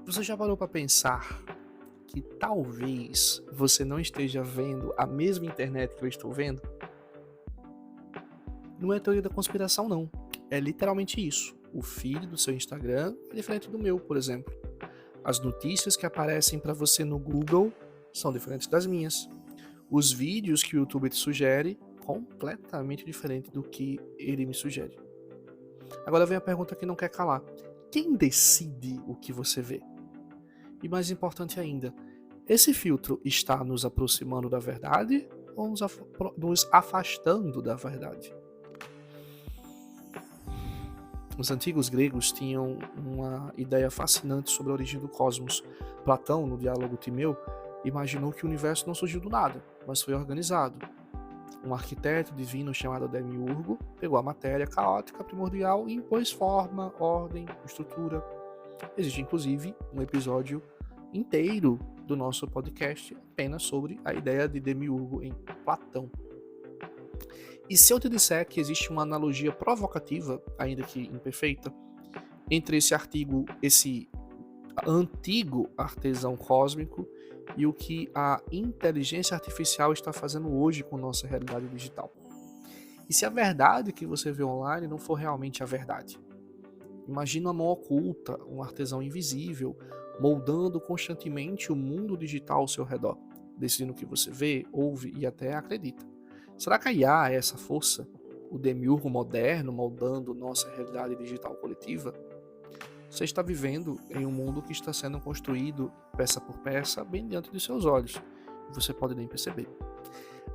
Você já parou para pensar que talvez você não esteja vendo a mesma internet que eu estou vendo? Não é teoria da conspiração, não. É literalmente isso. O feed do seu Instagram é diferente do meu, por exemplo. As notícias que aparecem para você no Google são diferentes das minhas. Os vídeos que o YouTube te sugere, completamente diferente do que ele me sugere. Agora vem a pergunta que não quer calar. Quem decide o que você vê? E mais importante ainda, esse filtro está nos aproximando da verdade ou nos afastando da verdade? Os antigos gregos tinham uma ideia fascinante sobre a origem do cosmos. Platão, no diálogo Timeu, imaginou que o universo não surgiu do nada, mas foi organizado. Um arquiteto divino chamado Demiurgo pegou a matéria caótica primordial e impôs forma, ordem, estrutura. Existe inclusive um episódio inteiro do nosso podcast apenas sobre a ideia de Demiurgo em Platão. E se eu te disser que existe uma analogia provocativa, ainda que imperfeita, entre esse antigo artesão cósmico e o que a inteligência artificial está fazendo hoje com nossa realidade digital? E se a verdade que você vê online não for realmente a verdade? Imagina uma mão oculta, um artesão invisível, moldando constantemente o mundo digital ao seu redor, decidindo o que você vê, ouve e até acredita. Será que a IA é essa força? O demiurgo moderno moldando nossa realidade digital coletiva? Você está vivendo em um mundo que está sendo construído peça por peça, bem diante de seus olhos, e você pode nem perceber.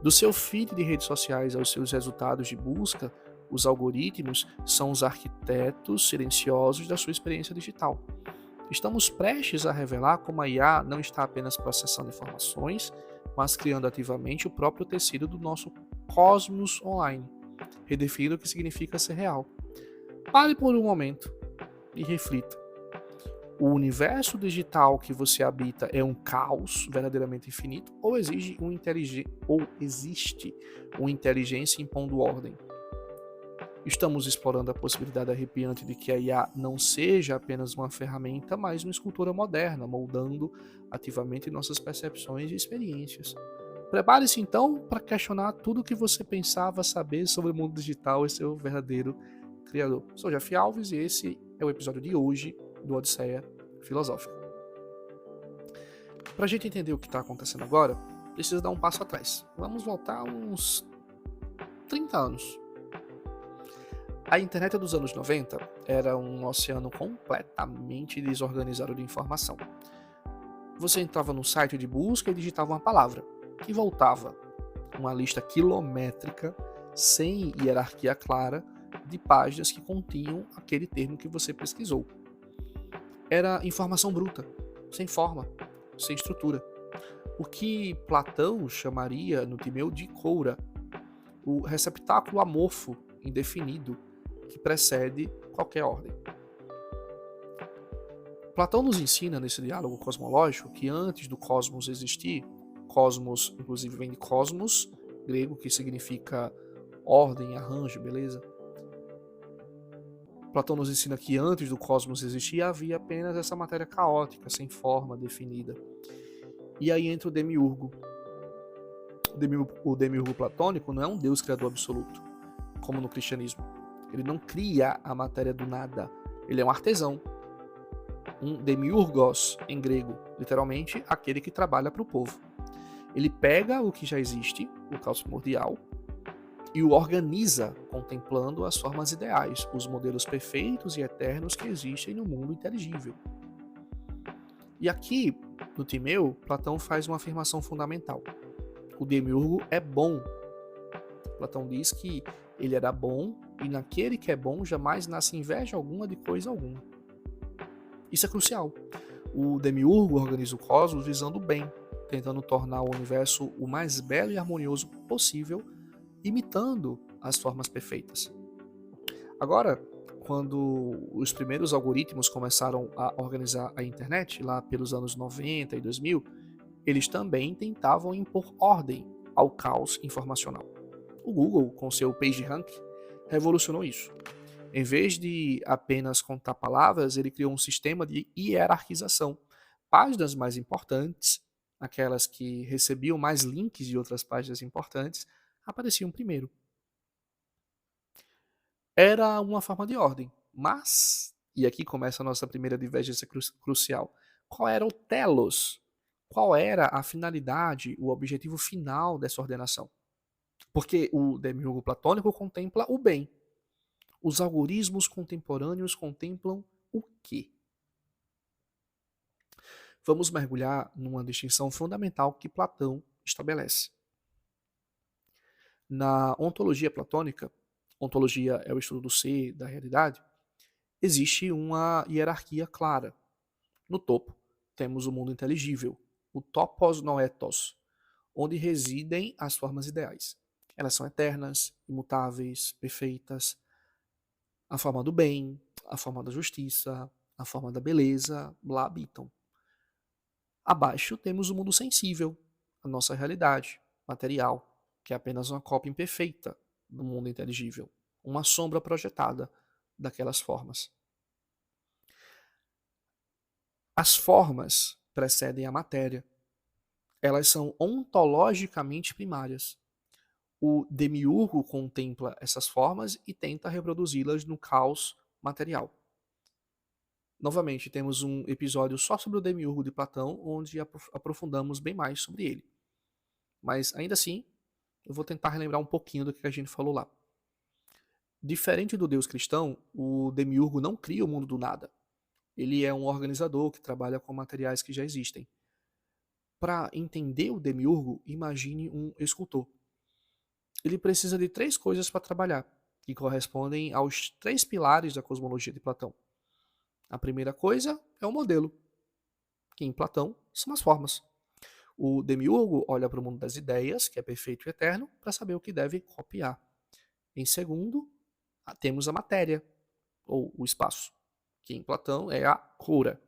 Do seu feed de redes sociais aos seus resultados de busca, os algoritmos são os arquitetos silenciosos da sua experiência digital. Estamos prestes a revelar como a IA não está apenas processando informações, mas criando ativamente o próprio tecido do nosso cosmos online, redefinindo o que significa ser real. Pare por um momento e reflita. O universo digital que você habita é um caos verdadeiramente infinito ou existe uma inteligência impondo ordem? Estamos explorando a possibilidade arrepiante de que a IA não seja apenas uma ferramenta, mas uma escultura moderna, moldando ativamente nossas percepções e experiências. Prepare-se então para questionar tudo o que você pensava saber sobre o mundo digital e seu verdadeiro criador. Sou Jeff Alves e esse é o episódio de hoje do Odisseia Filosófica. Para a gente entender o que está acontecendo agora, precisa dar um passo atrás. Vamos voltar uns 30 anos. A internet dos anos 90 era um oceano completamente desorganizado de informação. Você entrava no site de busca e digitava uma palavra, e voltava uma lista quilométrica, sem hierarquia clara, de páginas que continham aquele termo que você pesquisou. Era informação bruta, sem forma, sem estrutura. O que Platão chamaria no Timeu de coura, o receptáculo amorfo, indefinido, que precede qualquer ordem. Platão nos ensina nesse diálogo cosmológico que antes do cosmos existir, cosmos inclusive vem de cosmos, grego, que significa ordem, arranjo, beleza? Platão nos ensina que antes do cosmos existir havia apenas essa matéria caótica, sem forma definida. E aí entra o demiurgo. O demiurgo platônico não é um deus criador absoluto, como no cristianismo. Ele não cria a matéria do nada. Ele é um artesão. Um demiurgos em grego, literalmente aquele que trabalha para o povo. Ele pega o que já existe, o caos primordial, e o organiza contemplando as formas ideais, os modelos perfeitos e eternos que existem no mundo inteligível. E aqui, no Timeu, Platão faz uma afirmação fundamental. O demiurgo é bom. Platão diz que ele era bom e naquele que é bom jamais nasce inveja alguma de coisa alguma. Isso é crucial. O demiurgo organiza o cosmos visando o bem, tentando tornar o universo o mais belo e harmonioso possível, imitando as formas perfeitas. Agora, quando os primeiros algoritmos começaram a organizar a internet, lá pelos anos 90 e 2000, eles também tentavam impor ordem ao caos informacional. O Google, com seu PageRank, revolucionou isso. Em vez de apenas contar palavras, ele criou um sistema de hierarquização. Páginas mais importantes, aquelas que recebiam mais links de outras páginas importantes, apareciam primeiro. Era uma forma de ordem, mas, e aqui começa a nossa primeira divergência crucial, qual era o telos? Qual era a finalidade, o objetivo final dessa ordenação? Porque o demiurgo platônico contempla o bem. Os algoritmos contemporâneos contemplam o quê? Vamos mergulhar numa distinção fundamental que Platão estabelece. Na ontologia platônica, ontologia é o estudo do ser, da realidade, existe uma hierarquia clara. No topo, temos o mundo inteligível, o topos noetos, onde residem as formas ideais. Elas são eternas, imutáveis, perfeitas. A forma do bem, a forma da justiça, a forma da beleza, lá habitam. Abaixo temos o mundo sensível, a nossa realidade, material, que é apenas uma cópia imperfeita do mundo inteligível, uma sombra projetada daquelas formas. As formas precedem a matéria. Elas são ontologicamente primárias. O demiurgo contempla essas formas e tenta reproduzi-las no caos material. Novamente, temos um episódio só sobre o demiurgo de Platão, onde aprofundamos bem mais sobre ele. Mas ainda assim, eu vou tentar relembrar um pouquinho do que a gente falou lá. Diferente do Deus cristão, o demiurgo não cria o mundo do nada. Ele é um organizador que trabalha com materiais que já existem. Para entender o demiurgo, imagine um escultor. Ele precisa de 3 coisas para trabalhar, que correspondem aos 3 pilares da cosmologia de Platão. A primeira coisa é o modelo, que em Platão são as formas. O demiurgo olha para o mundo das ideias, que é perfeito e eterno, para saber o que deve copiar. Em segundo, temos a matéria, ou o espaço, que em Platão é a coura.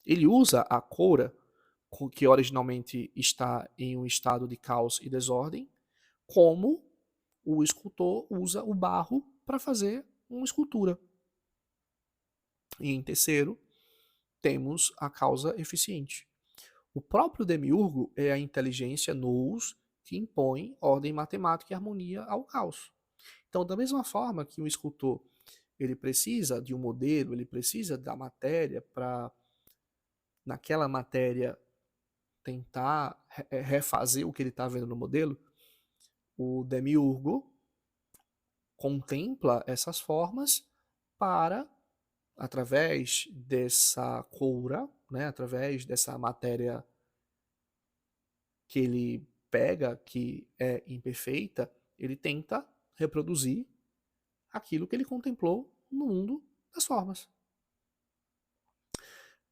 Ele usa a coura, que originalmente está em um estado de caos e desordem, como o escultor usa o barro para fazer uma escultura. E em terceiro, temos a causa eficiente. O próprio demiurgo é a inteligência nous que impõe ordem matemática e harmonia ao caos. Então, da mesma forma que um escultor ele precisa de um modelo, ele precisa da matéria para, naquela matéria, tentar refazer o que ele está vendo no modelo, o demiurgo contempla essas formas para, através dessa coura, né, através dessa matéria que ele pega, que é imperfeita, ele tenta reproduzir aquilo que ele contemplou no mundo das formas.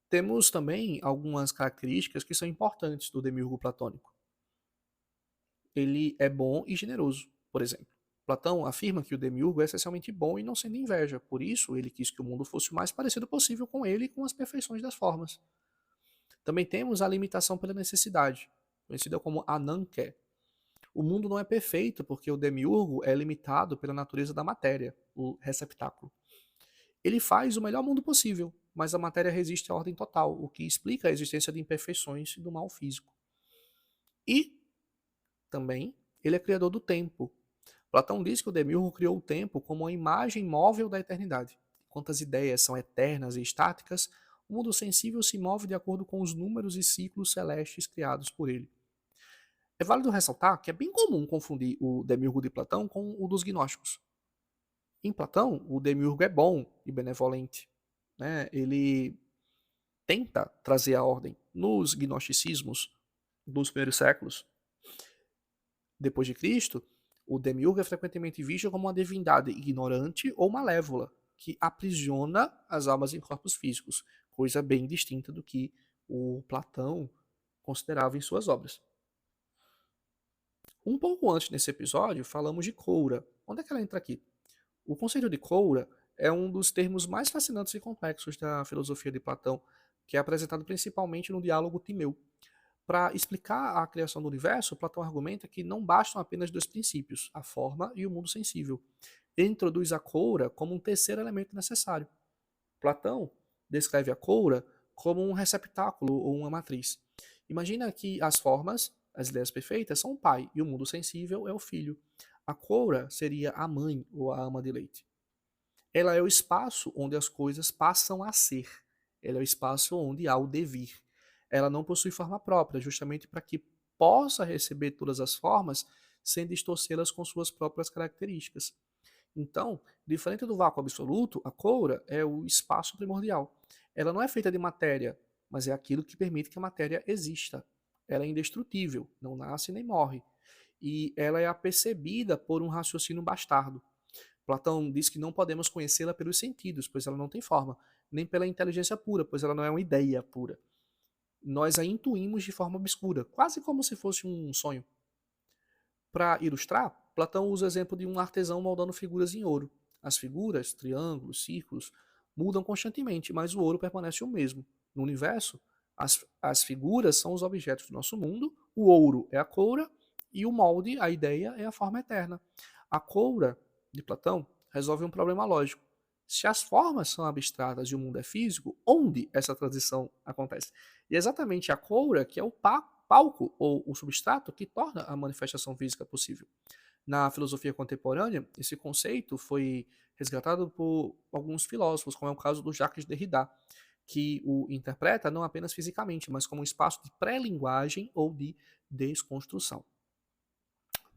Temos também algumas características que são importantes do demiurgo platônico. Ele é bom e generoso, por exemplo. Platão afirma que o demiurgo é essencialmente bom e não sente inveja, por isso ele quis que o mundo fosse o mais parecido possível com ele e com as perfeições das formas. Também temos a limitação pela necessidade, conhecida como ananke. O mundo não é perfeito porque o demiurgo é limitado pela natureza da matéria, o receptáculo. Ele faz o melhor mundo possível, mas a matéria resiste à ordem total, o que explica a existência de imperfeições e do mal físico. E, também, ele é criador do tempo. Platão diz que o demiurgo criou o tempo como uma imagem móvel da eternidade. Enquanto as ideias são eternas e estáticas, o mundo sensível se move de acordo com os números e ciclos celestes criados por ele. É válido ressaltar que é bem comum confundir o demiurgo de Platão com o dos gnósticos. Em Platão, o demiurgo é bom e benevolente. Né? Ele tenta trazer a ordem. Nos gnosticismos dos primeiros séculos depois de Cristo, o demiurgo é frequentemente visto como uma divindade ignorante ou malévola, que aprisiona as almas em corpos físicos, coisa bem distinta do que o Platão considerava em suas obras. Um pouco antes nesse episódio, falamos de Coura. Onde é que ela entra aqui? O conceito de Coura é um dos termos mais fascinantes e complexos da filosofia de Platão, que é apresentado principalmente no diálogo Timeu. Para explicar a criação do universo, Platão argumenta que não bastam apenas 2 princípios, a forma e o mundo sensível. Ele introduz a coura como um terceiro elemento necessário. Platão descreve a coura como um receptáculo ou uma matriz. Imagina que as formas, as ideias perfeitas, são o pai e o mundo sensível é o filho. A coura seria a mãe ou a ama de leite. Ela é o espaço onde as coisas passam a ser. Ela é o espaço onde há o devir. Ela não possui forma própria, justamente para que possa receber todas as formas sem distorcê-las com suas próprias características. Então, diferente do vácuo absoluto, a coura é o espaço primordial. Ela não é feita de matéria, mas é aquilo que permite que a matéria exista. Ela é indestrutível, não nasce nem morre. E ela é apercebida por um raciocínio bastardo. Platão diz que não podemos conhecê-la pelos sentidos, pois ela não tem forma, nem pela inteligência pura, pois ela não é uma ideia pura. Nós a intuímos de forma obscura, quase como se fosse um sonho. Para ilustrar, Platão usa o exemplo de um artesão moldando figuras em ouro. As figuras, triângulos, círculos, mudam constantemente, mas o ouro permanece o mesmo. No universo, as figuras são os objetos do nosso mundo, o ouro é a coura e o molde, a ideia, é a forma eterna. A coura, de Platão, resolve um problema lógico. Se as formas são abstratas e o mundo é físico, onde essa transição acontece? E é exatamente a coura que é o palco ou o substrato que torna a manifestação física possível. Na filosofia contemporânea, esse conceito foi resgatado por alguns filósofos, como é o caso do Jacques Derrida, que o interpreta não apenas fisicamente, mas como um espaço de pré-linguagem ou de desconstrução.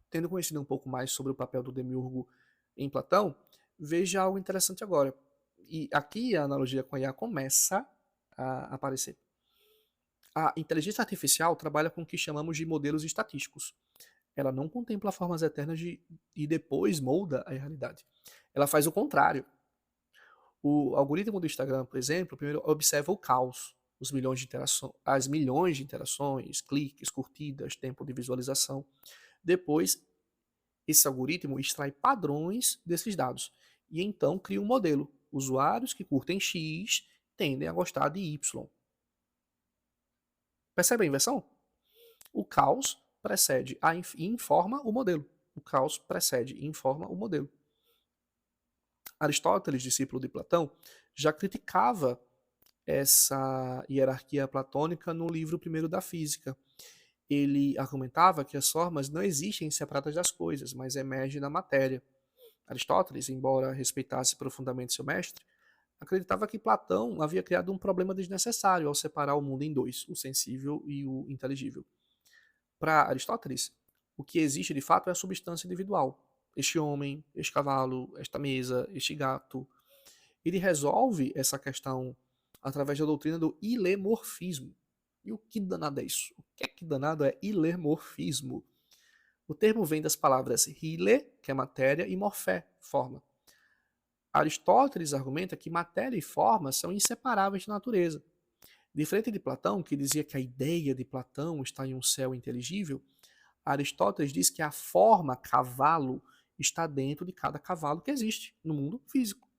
Tendo conhecido um pouco mais sobre o papel do demiurgo em Platão, veja algo interessante agora. E aqui a analogia com a IA começa a aparecer. A inteligência artificial trabalha com o que chamamos de modelos estatísticos. Ela não contempla formas eternas e depois molda a realidade. Ela faz o contrário. O algoritmo do Instagram, por exemplo, primeiro observa o caos, as milhões de interações, cliques, curtidas, tempo de visualização. Depois, esse algoritmo extrai padrões desses dados e então cria um modelo. Usuários que curtem X tendem a gostar de Y. Percebe a inversão? O caos precede e informa o modelo. O caos precede e informa o modelo. Aristóteles, discípulo de Platão, já criticava essa hierarquia platônica no livro primeiro da Física. Ele argumentava que as formas não existem separadas das coisas, mas emergem da matéria. Aristóteles, embora respeitasse profundamente seu mestre, acreditava que Platão havia criado um problema desnecessário ao separar o mundo em dois, o sensível e o inteligível. Para Aristóteles, o que existe de fato é a substância individual. Este homem, este cavalo, esta mesa, este gato. Ele resolve essa questão através da doutrina do ilemorfismo. E o que danado é isso? O que danado é ilemorfismo? O termo vem das palavras hile, que é matéria, e morfé, forma. Aristóteles argumenta que matéria e forma são inseparáveis da natureza. Diferente de Platão, que dizia que a ideia de Platão está em um céu inteligível, Aristóteles diz que a forma cavalo está dentro de cada cavalo que existe no mundo físico.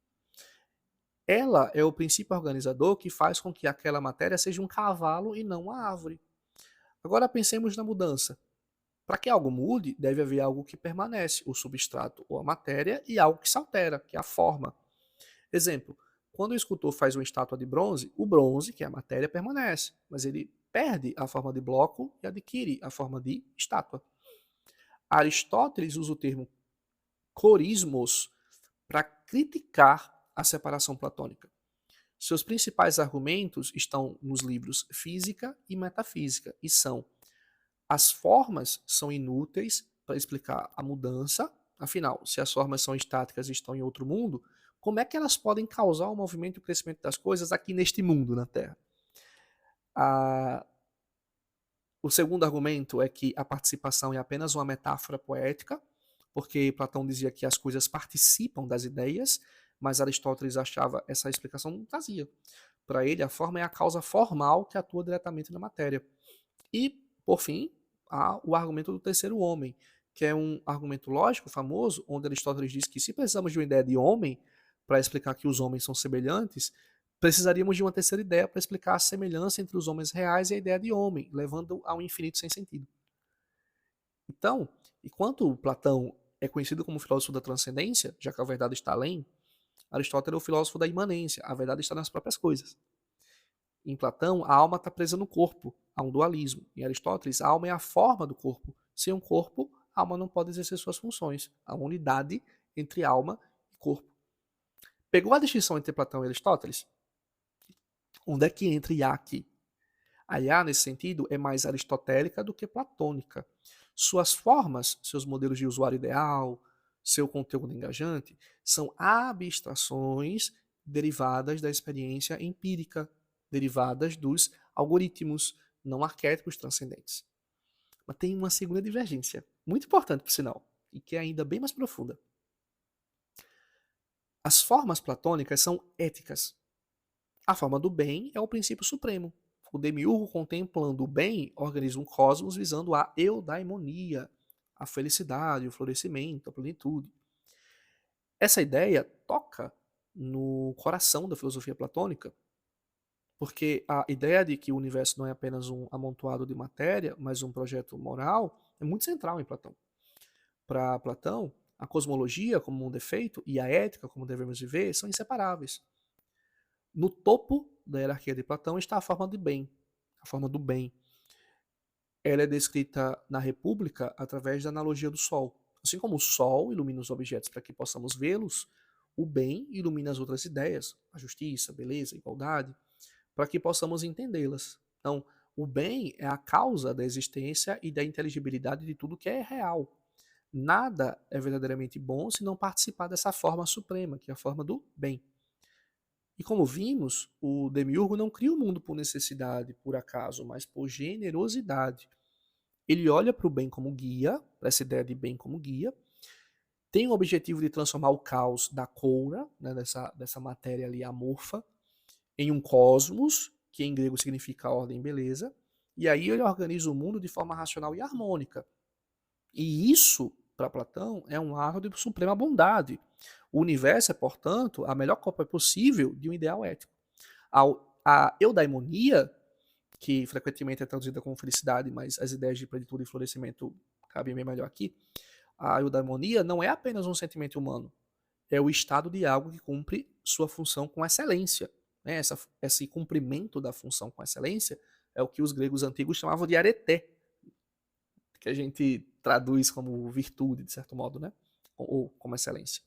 Ela é o princípio organizador que faz com que aquela matéria seja um cavalo e não uma árvore. Agora pensemos na mudança. Para que algo mude, deve haver algo que permanece, o substrato ou a matéria, e algo que se altera, que é a forma. Exemplo, quando o escultor faz uma estátua de bronze, o bronze, que é a matéria, permanece, mas ele perde a forma de bloco e adquire a forma de estátua. Aristóteles usa o termo corismos para criticar a separação platônica. Seus principais argumentos estão nos livros Física e Metafísica, e são: as formas são inúteis para explicar a mudança, afinal, se as formas são estáticas e estão em outro mundo, como é que elas podem causar o movimento e o crescimento das coisas aqui neste mundo, na Terra? O segundo argumento é que a participação é apenas uma metáfora poética, porque Platão dizia que as coisas participam das ideias, mas Aristóteles achava essa explicação não trazia. Para ele, a forma é a causa formal que atua diretamente na matéria. E, por fim, há o argumento do terceiro homem, que é um argumento lógico famoso, onde Aristóteles diz que se precisamos de uma ideia de homem para explicar que os homens são semelhantes, precisaríamos de uma terceira ideia para explicar a semelhança entre os homens reais e a ideia de homem, levando ao infinito sem sentido. Então, enquanto Platão é conhecido como filósofo da transcendência, já que a verdade está além. Aristóteles é o filósofo da imanência, a verdade está nas próprias coisas. Em Platão, a alma está presa no corpo, há um dualismo. Em Aristóteles, a alma é a forma do corpo. Sem um corpo, a alma não pode exercer suas funções. Há uma unidade entre alma e corpo. Pegou a distinção entre Platão e Aristóteles? Onde é que entra Iá aqui? A Iá, nesse sentido, é mais aristotélica do que platônica. Suas formas, seus modelos de usuário ideal, seu conteúdo engajante, são abstrações derivadas da experiência empírica, derivadas dos algoritmos, não arquétipos transcendentes. Mas tem uma segunda divergência, muito importante, por sinal, e que é ainda bem mais profunda. As formas platônicas são éticas. A forma do bem é o princípio supremo. O demiurgo, contemplando o bem, organiza um cosmos visando a eudaimonia, a felicidade, o florescimento, a plenitude. Essa ideia toca no coração da filosofia platônica, porque a ideia de que o universo não é apenas um amontoado de matéria, mas um projeto moral, é muito central em Platão. Para Platão, a cosmologia como um defeito e a ética como devemos viver são inseparáveis. No topo da hierarquia de Platão está a forma de bem, a forma do bem. Ela é descrita na República através da analogia do Sol. Assim como o Sol ilumina os objetos para que possamos vê-los, o bem ilumina as outras ideias, a justiça, a beleza, a igualdade, para que possamos entendê-las. Então, o bem é a causa da existência e da inteligibilidade de tudo que é real. Nada é verdadeiramente bom se não participar dessa forma suprema, que é a forma do bem. E como vimos, o demiurgo não cria o mundo por necessidade, por acaso, mas por generosidade. Ele olha para o bem como guia, para essa ideia de bem como guia, tem o objetivo de transformar o caos da coura, né, dessa matéria ali amorfa, em um cosmos, que em grego significa ordem e beleza, e aí ele organiza o mundo de forma racional e harmônica. E isso, para Platão, é um ato de suprema bondade. O universo é, portanto, a melhor cópia possível de um ideal ético. A eudaimonia, que frequentemente é traduzida como felicidade, mas as ideias de plenitude e florescimento cabem bem melhor aqui, a eudaimonia não é apenas um sentimento humano, é o estado de algo que cumpre sua função com excelência. Né? Esse cumprimento da função com excelência é o que os gregos antigos chamavam de areté, que a gente traduz como virtude, de certo modo, né? Ou como excelência.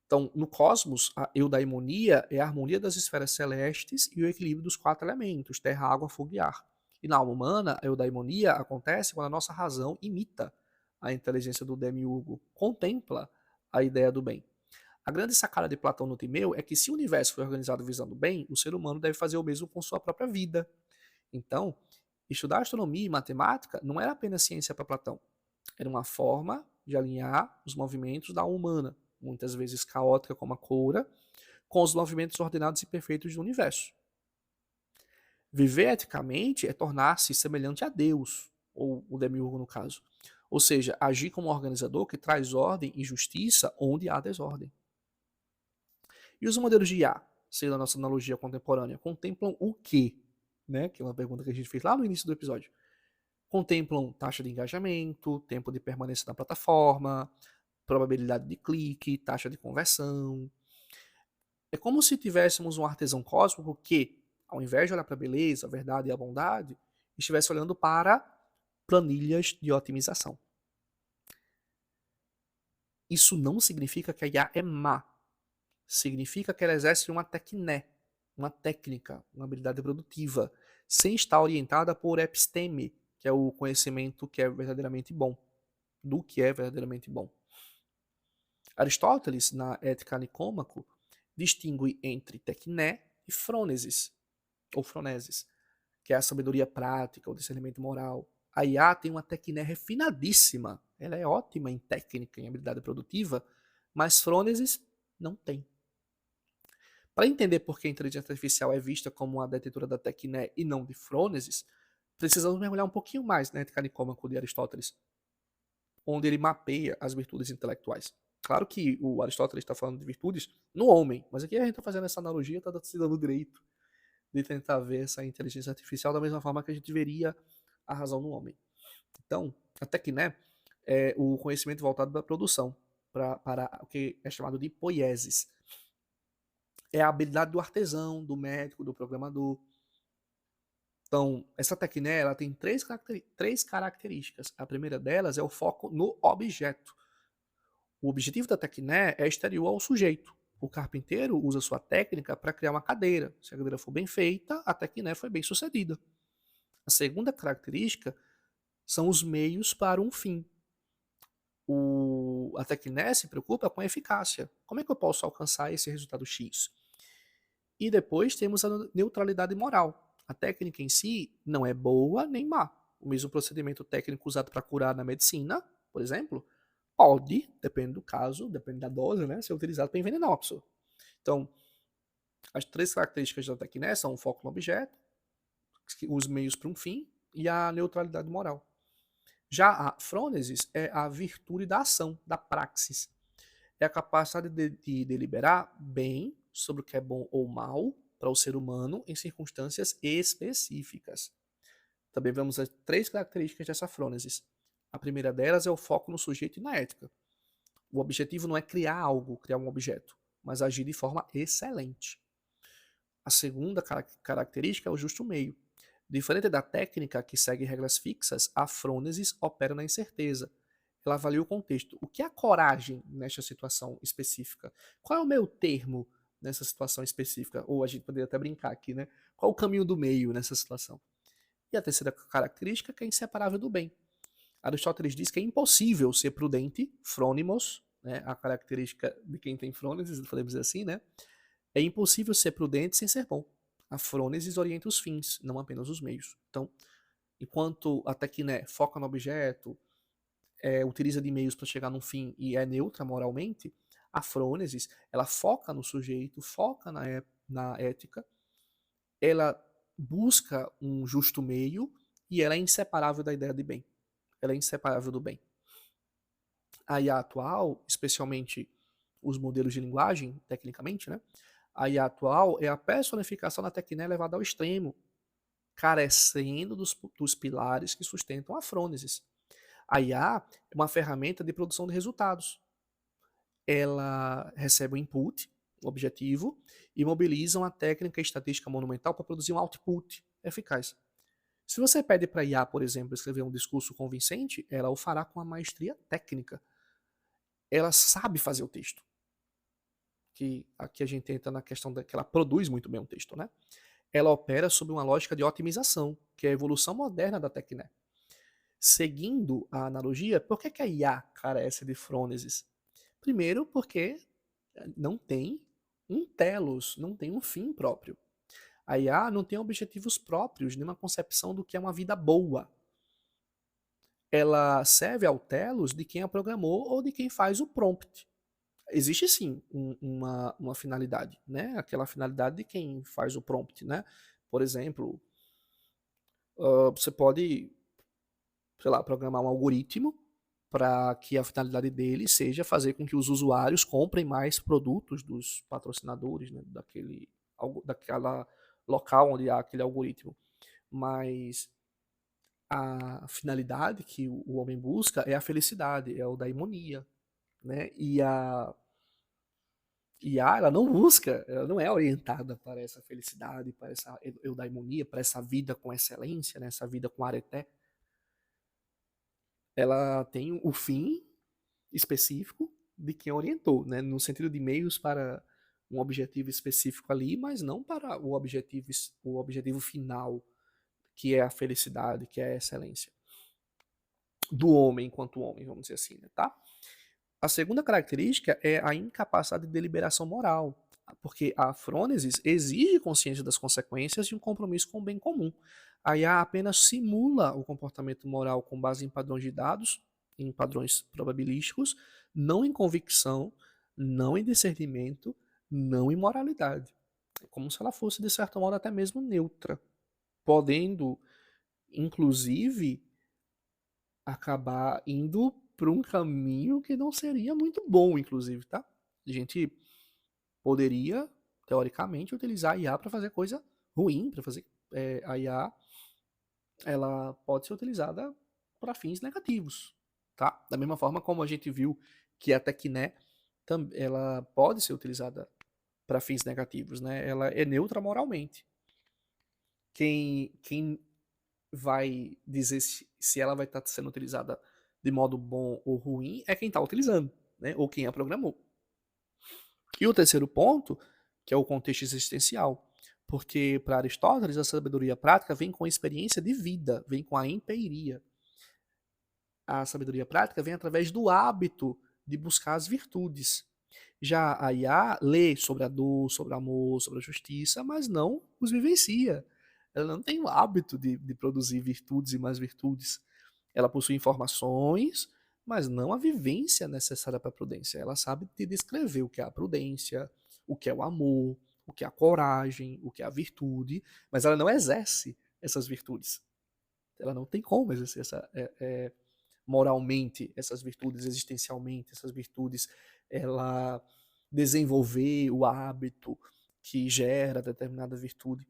Então, no cosmos, a eudaimonia é a harmonia das esferas celestes e o equilíbrio dos quatro elementos, terra, água, fogo e ar. E na alma humana, a eudaimonia acontece quando a nossa razão imita a inteligência do demiurgo, contempla a ideia do bem. A grande sacada de Platão no Timeu é que se o universo foi organizado visando o bem, o ser humano deve fazer o mesmo com sua própria vida. Então, estudar astronomia e matemática não era apenas ciência para Platão, era uma forma de alinhar os movimentos da alma humana, muitas vezes caótica como a coura, com os movimentos ordenados e perfeitos do universo. Viver eticamente é tornar-se semelhante a Deus, ou o demiurgo no caso. Ou seja, agir como um organizador que traz ordem e justiça onde há desordem. E os modelos de IA, sendo a nossa analogia contemporânea, contemplam o quê? Né? Que é uma pergunta que a gente fez lá no início do episódio. Contemplam taxa de engajamento, tempo de permanência na plataforma, probabilidade de clique, taxa de conversão. É como se tivéssemos um artesão cósmico que, ao invés de olhar para a beleza, a verdade e a bondade, estivesse olhando para planilhas de otimização. Isso não significa que a IA é má. Significa que ela exerce uma tecné, uma técnica, uma habilidade produtiva, sem estar orientada por episteme, que é o conhecimento que é verdadeiramente bom, do que é verdadeiramente bom. Aristóteles, na Ética Nicômaco, distingue entre tecné e frônesis, ou froneses, que é a sabedoria prática, o discernimento moral. A IA tem uma tecné refinadíssima, ela é ótima em técnica, em habilidade produtiva, mas frônesis não tem. Para entender por que a inteligência artificial é vista como uma detetora da tecné e não de frônesis, precisamos mergulhar um pouquinho mais na Ética Nicômaco de Aristóteles, onde ele mapeia as virtudes intelectuais. Claro que o Aristóteles está falando de virtudes no homem, mas aqui a gente está fazendo essa analogia, está se dando o direito de tentar ver essa inteligência artificial da mesma forma que a gente veria a razão no homem. Então, a tecné é o conhecimento voltado para a produção, para o que é chamado de poiesis. É a habilidade do artesão, do médico, do programador. Então, essa tecné ela tem três características. A primeira delas é o foco no objeto. O objetivo da tecné é exterior ao sujeito. O carpinteiro usa sua técnica para criar uma cadeira. Se a cadeira for bem feita, a tecné foi bem sucedida. A segunda característica são os meios para um fim. A tecné se preocupa com a eficácia. Como é que eu posso alcançar esse resultado X? E depois temos a neutralidade moral. A técnica em si não é boa nem má. O mesmo procedimento técnico usado para curar na medicina, por exemplo, pode, depende do caso, depende da dose, né, ser utilizado para envenenar uma pessoa. Então, as três características da tecné são o foco no objeto, os meios para um fim e a neutralidade moral. Já a frônesis é a virtude da ação, da praxis. É a capacidade de deliberar bem sobre o que é bom ou mal para o ser humano em circunstâncias específicas. Também vamos às três características dessa frônesis. A primeira delas é o foco no sujeito e na ética. O objetivo não é criar algo, criar um objeto, mas agir de forma excelente. A segunda característica é o justo meio. Diferente da técnica que segue regras fixas, a frônesis opera na incerteza. Ela avalia o contexto. O que é a coragem nesta situação específica? Qual é o meu termo nessa situação específica? Ou a gente poderia até brincar aqui, né? Qual o caminho do meio nessa situação? E a terceira característica que é inseparável do bem. Aristóteles diz que é impossível ser prudente, frônimos, né? A característica de quem tem frônesis, podemos dizer assim, né? É impossível ser prudente sem ser bom. A frônesis orienta os fins, não apenas os meios. Então, enquanto a tecné foca no objeto, utiliza de meios para chegar num fim e é neutra moralmente, a frônesis ela foca no sujeito, foca na ética, ela busca um justo meio e ela é inseparável da ideia de bem. Ela é inseparável do bem. A IA atual, especialmente os modelos de linguagem, tecnicamente, né? A IA atual é a personificação da tecné levada ao extremo, carecendo dos pilares que sustentam a frônesis. A IA é uma ferramenta de produção de resultados. Ela recebe um input, um objetivo, e mobiliza uma técnica estatística monumental para produzir um output eficaz. Se você pede para a IA, por exemplo, escrever um discurso convincente, ela o fará com uma maestria técnica. Ela sabe fazer o texto. Que aqui a gente entra na questão que ela produz muito bem um texto, né? Ela opera sob uma lógica de otimização, que é a evolução moderna da tecné. Seguindo a analogia, por que a IA carece de frônesis? Primeiro, porque não tem um telos, não tem um fim próprio. A IA não tem objetivos próprios, nenhuma concepção do que é uma vida boa. Ela serve ao telos de quem a programou ou de quem faz o prompt. Existe sim uma finalidade, né? Aquela finalidade de quem faz o prompt, né? Por exemplo, você pode, sei lá, programar um algoritmo para que a finalidade dele seja fazer com que os usuários comprem mais produtos dos patrocinadores, né, daquela local onde há aquele algoritmo. Mas a finalidade que o homem busca é a felicidade, é o daimonia, né? E a IA, ela não busca, ela não é orientada para essa felicidade, para essa eudaimonia, para essa vida com excelência, né? Essa vida com areté. Ela tem o fim específico de quem orientou, né? No sentido de meios para um objetivo específico ali, mas não para o objetivo final, que é a felicidade, que é a excelência do homem enquanto homem, vamos dizer assim, né, tá? A segunda característica é a incapacidade de deliberação moral, porque a frônesis exige consciência das consequências e um compromisso com o bem comum. A IA apenas simula o comportamento moral com base em padrões de dados, em padrões probabilísticos, não em convicção, não em discernimento, não em moralidade. É como se ela fosse, de certo modo, até mesmo neutra, podendo, inclusive, acabar indo para um caminho que não seria muito bom, inclusive, tá? A gente poderia, teoricamente, utilizar a IA para fazer coisa ruim, para fazer a IA, ela pode ser utilizada para fins negativos, tá? Da mesma forma como a gente viu que a Tecné ela pode ser utilizada para fins negativos, né? Ela é neutra moralmente. Quem vai dizer se ela vai estar sendo utilizada de modo bom ou ruim é quem está utilizando, né? Ou quem a programou. E o terceiro ponto, que é o contexto existencial, porque para Aristóteles a sabedoria prática vem com a experiência de vida, vem com a empiria. A sabedoria prática vem através do hábito de buscar as virtudes. Já a IA lê sobre a dor, sobre o amor, sobre a justiça, mas não os vivencia. Ela não tem o hábito de produzir virtudes e mais virtudes. Ela possui informações, mas não a vivência necessária para a prudência. Ela sabe te descrever o que é a prudência, o que é o amor, o que é a coragem, o que é a virtude, mas ela não exerce essas virtudes. Ela não tem como exercer moralmente essas virtudes, existencialmente essas virtudes. Ela desenvolver o hábito que gera determinada virtude.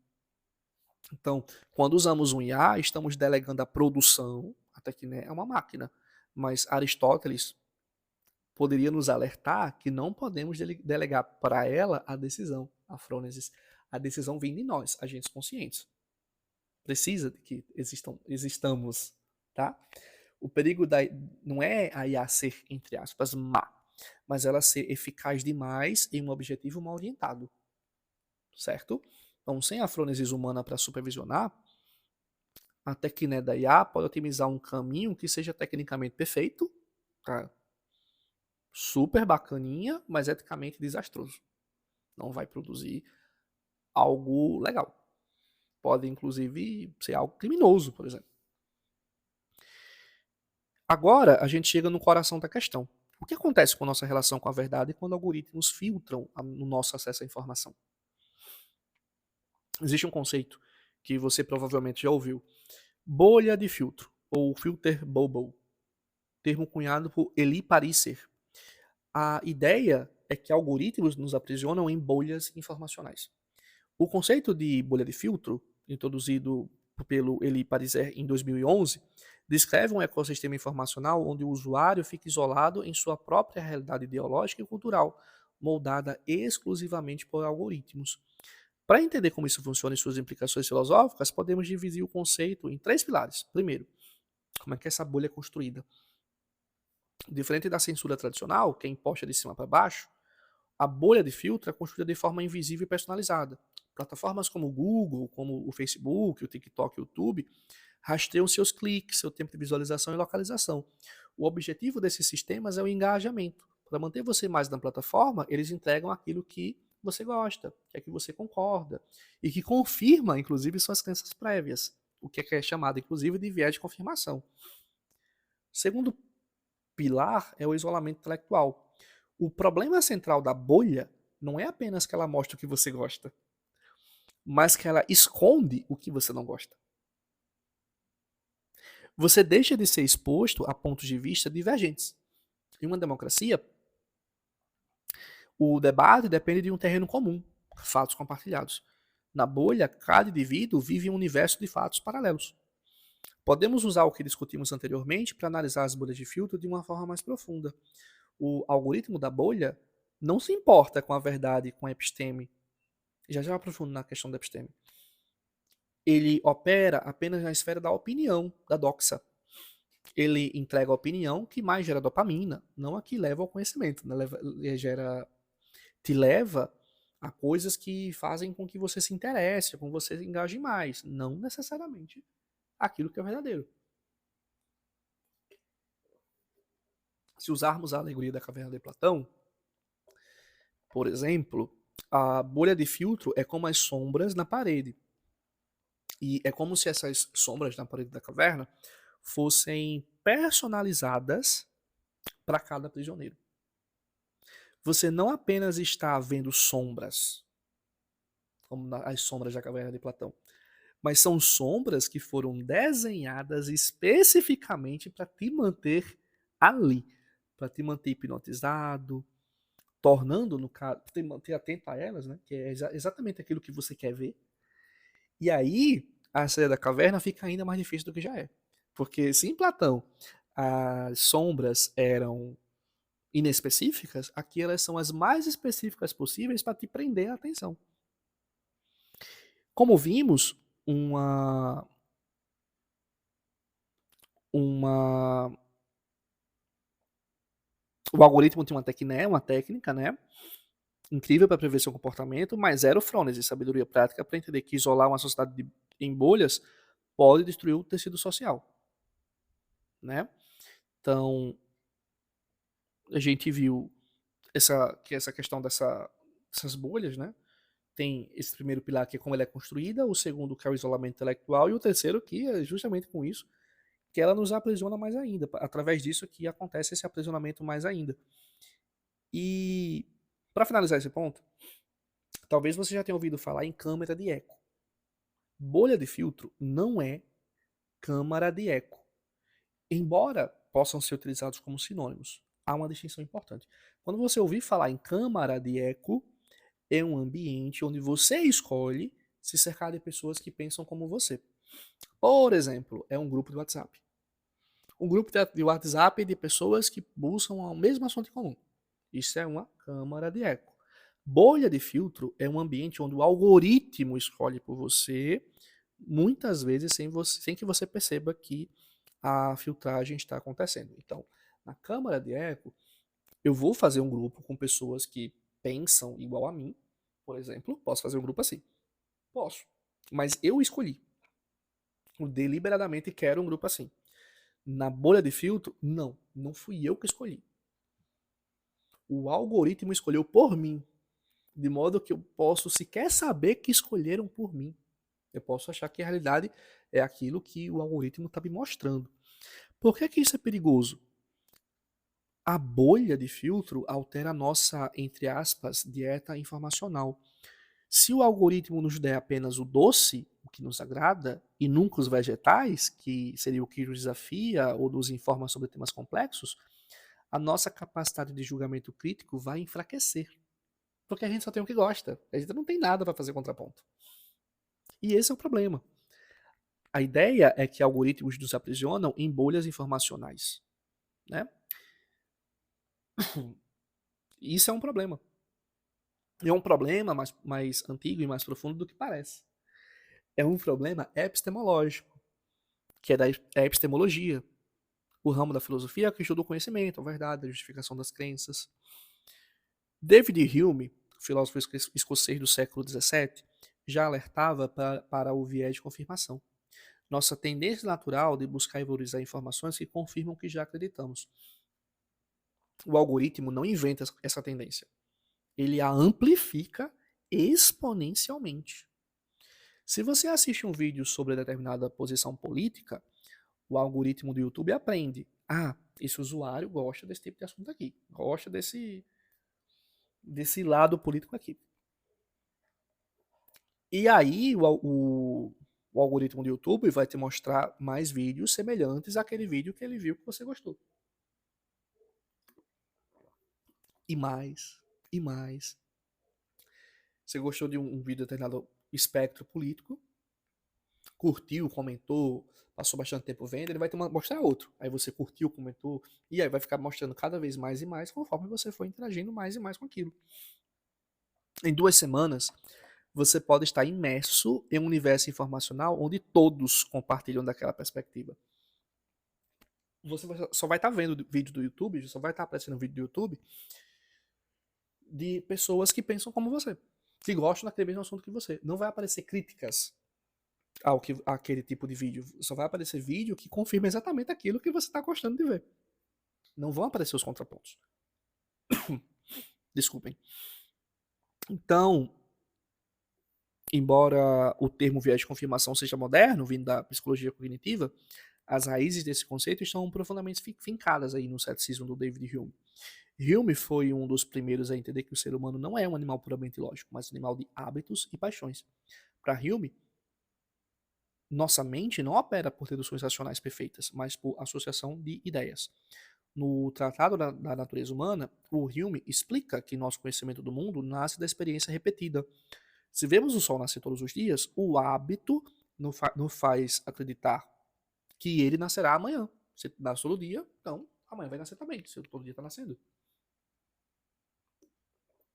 Então, quando usamos um IA, estamos delegando a produção, até que né, é uma máquina, mas Aristóteles poderia nos alertar que não podemos delegar para ela a decisão, a frônesis. A decisão vem de nós, agentes conscientes. Precisa de que existamos, tá? O perigo não é a IA ser, entre aspas, má, mas ela ser eficaz demais em um objetivo mal orientado, certo? Então, sem a frônesis humana para supervisionar, a técnica da IA pode otimizar um caminho que seja tecnicamente perfeito, tá? Super bacaninha, mas eticamente desastroso. Não vai produzir algo legal. Pode, inclusive, ser algo criminoso, por exemplo. Agora, a gente chega no coração da questão. O que acontece com a nossa relação com a verdade quando algoritmos filtram no nosso acesso à informação? Existe um conceito que você provavelmente já ouviu. Bolha de filtro, ou filter bubble, termo cunhado por Elie Pariser. A ideia é que algoritmos nos aprisionam em bolhas informacionais. O conceito de bolha de filtro, introduzido pelo Elie Pariser em 2011, descreve um ecossistema informacional onde o usuário fica isolado em sua própria realidade ideológica e cultural, moldada exclusivamente por algoritmos. Para entender como isso funciona e suas implicações filosóficas, podemos dividir o conceito em três pilares. Primeiro, como é que essa bolha é construída? Diferente da censura tradicional, que é imposta de cima para baixo, a bolha de filtro é construída de forma invisível e personalizada. Plataformas como o Google, como o Facebook, o TikTok, o YouTube, rastreiam seus cliques, seu tempo de visualização e localização. O objetivo desses sistemas é o engajamento. Para manter você mais na plataforma, eles entregam aquilo que você gosta, que é que você concorda, e que confirma, inclusive, suas crenças prévias, o que é chamado, inclusive, de viés de confirmação. Segundo pilar é o isolamento intelectual. O problema central da bolha não é apenas que ela mostra o que você gosta, mas que ela esconde o que você não gosta. Você deixa de ser exposto a pontos de vista divergentes. Em uma democracia, o debate depende de um terreno comum, fatos compartilhados. Na bolha, cada indivíduo vive um universo de fatos paralelos. Podemos usar o que discutimos anteriormente para analisar as bolhas de filtro de uma forma mais profunda. O algoritmo da bolha não se importa com a verdade, com a episteme. Já já aprofundo na questão da episteme. Ele opera apenas na esfera da opinião, da doxa. Ele entrega a opinião que mais gera dopamina, não a que leva ao conhecimento. Né? Te leva a coisas que fazem com que você se interesse, com que você engaje mais, não necessariamente aquilo que é verdadeiro. Se usarmos a alegoria da caverna de Platão, por exemplo, a bolha de filtro é como as sombras na parede. E é como se essas sombras na parede da caverna fossem personalizadas para cada prisioneiro. Você não apenas está vendo sombras, como as sombras da caverna de Platão, mas são sombras que foram desenhadas especificamente para te manter ali, para te manter hipnotizado, tornando, no caso, te manter atento a elas, né? Que é exatamente aquilo que você quer ver. E aí, a saída da caverna fica ainda mais difícil do que já é. Porque se em Platão as sombras eram inespecíficas, aqui elas são as mais específicas possíveis para te prender a atenção. Como vimos, o algoritmo tem uma técnica, né, incrível para prever seu comportamento, mas zero frônese, sabedoria prática para entender que isolar uma sociedade em bolhas pode destruir o tecido social, né? Então, a gente viu essa questão dessas bolhas, né? Tem esse primeiro pilar que é como ela é construída, o segundo que é o isolamento intelectual e o terceiro que é justamente com isso que ela nos aprisiona mais ainda, através disso que acontece esse aprisionamento mais ainda. E para finalizar esse ponto, talvez você já tenha ouvido falar em câmara de eco. Bolha de filtro não é câmara de eco. Embora possam ser utilizados como sinônimos, há uma distinção importante. Quando você ouvir falar em câmara de eco, é um ambiente onde você escolhe se cercar de pessoas que pensam como você. Por exemplo, é um grupo de WhatsApp. Um grupo de WhatsApp de pessoas que buscam o mesmo assunto em comum. Isso é uma câmara de eco. Bolha de filtro é um ambiente onde o algoritmo escolhe por você, muitas vezes sem que você perceba que a filtragem está acontecendo. Então, na câmara de eco, eu vou fazer um grupo com pessoas que pensam igual a mim, por exemplo. Posso fazer um grupo assim? Posso. Mas eu escolhi. Eu deliberadamente quero um grupo assim. Na bolha de filtro, não fui eu que escolhi. O algoritmo escolheu por mim, de modo que eu posso sequer saber que escolheram por mim. Eu posso achar que a realidade é aquilo que o algoritmo está me mostrando. Por que isso é perigoso? A bolha de filtro altera a nossa, entre aspas, dieta informacional. Se o algoritmo nos der apenas o doce, o que nos agrada, e nunca os vegetais, que seria o que nos desafia ou nos informa sobre temas complexos, a nossa capacidade de julgamento crítico vai enfraquecer. Porque a gente só tem o que gosta. A gente não tem nada para fazer contraponto. E esse é o problema. A ideia é que algoritmos nos aprisionam em bolhas informacionais. Né? Isso é um problema. É um problema mais antigo e mais profundo do que parece. É um problema epistemológico, que é da epistemologia, o ramo da filosofia que estuda o conhecimento, a verdade, a justificação das crenças. David Hume, filósofo escocês do século XVII, já alertava para o viés de confirmação. Nossa tendência natural de buscar e valorizar informações que confirmam o que já acreditamos. O algoritmo não inventa essa tendência. Ele a amplifica exponencialmente. Se você assiste um vídeo sobre determinada posição política, o algoritmo do YouTube aprende. Ah, esse usuário gosta desse tipo de assunto aqui. Gosta desse lado político aqui. E aí o algoritmo do YouTube vai te mostrar mais vídeos semelhantes àquele vídeo que ele viu que você gostou. E mais, e mais. Você gostou de um vídeo determinado espectro político, curtiu, comentou, passou bastante tempo vendo, ele vai te mostrar outro. Aí você curtiu, comentou, e aí vai ficar mostrando cada vez mais e mais conforme você for interagindo mais e mais com aquilo. Em 2 semanas, você pode estar imerso em um universo informacional onde todos compartilham daquela perspectiva. Você só vai estar vendo vídeo do YouTube, só vai estar aparecendo vídeo do YouTube de pessoas que pensam como você, que gostam daquele mesmo assunto que você. Não vai aparecer críticas àquele tipo de vídeo. Só vai aparecer vídeo que confirma exatamente aquilo que você está gostando de ver. Não vão aparecer os contrapontos. Desculpem. Então, embora o termo viés de confirmação seja moderno, vindo da psicologia cognitiva, as raízes desse conceito estão profundamente fincadas aí no ceticismo do David Hume. Hume foi um dos primeiros a entender que o ser humano não é um animal puramente lógico, mas um animal de hábitos e paixões. Para Hume, nossa mente não opera por deduções racionais perfeitas, mas por associação de ideias. No Tratado da Natureza Humana, o Hume explica que nosso conhecimento do mundo nasce da experiência repetida. Se vemos o sol nascer todos os dias, o hábito nos faz acreditar que ele nascerá amanhã. Se nasce todo dia, então amanhã vai nascer também, se todo dia está nascendo.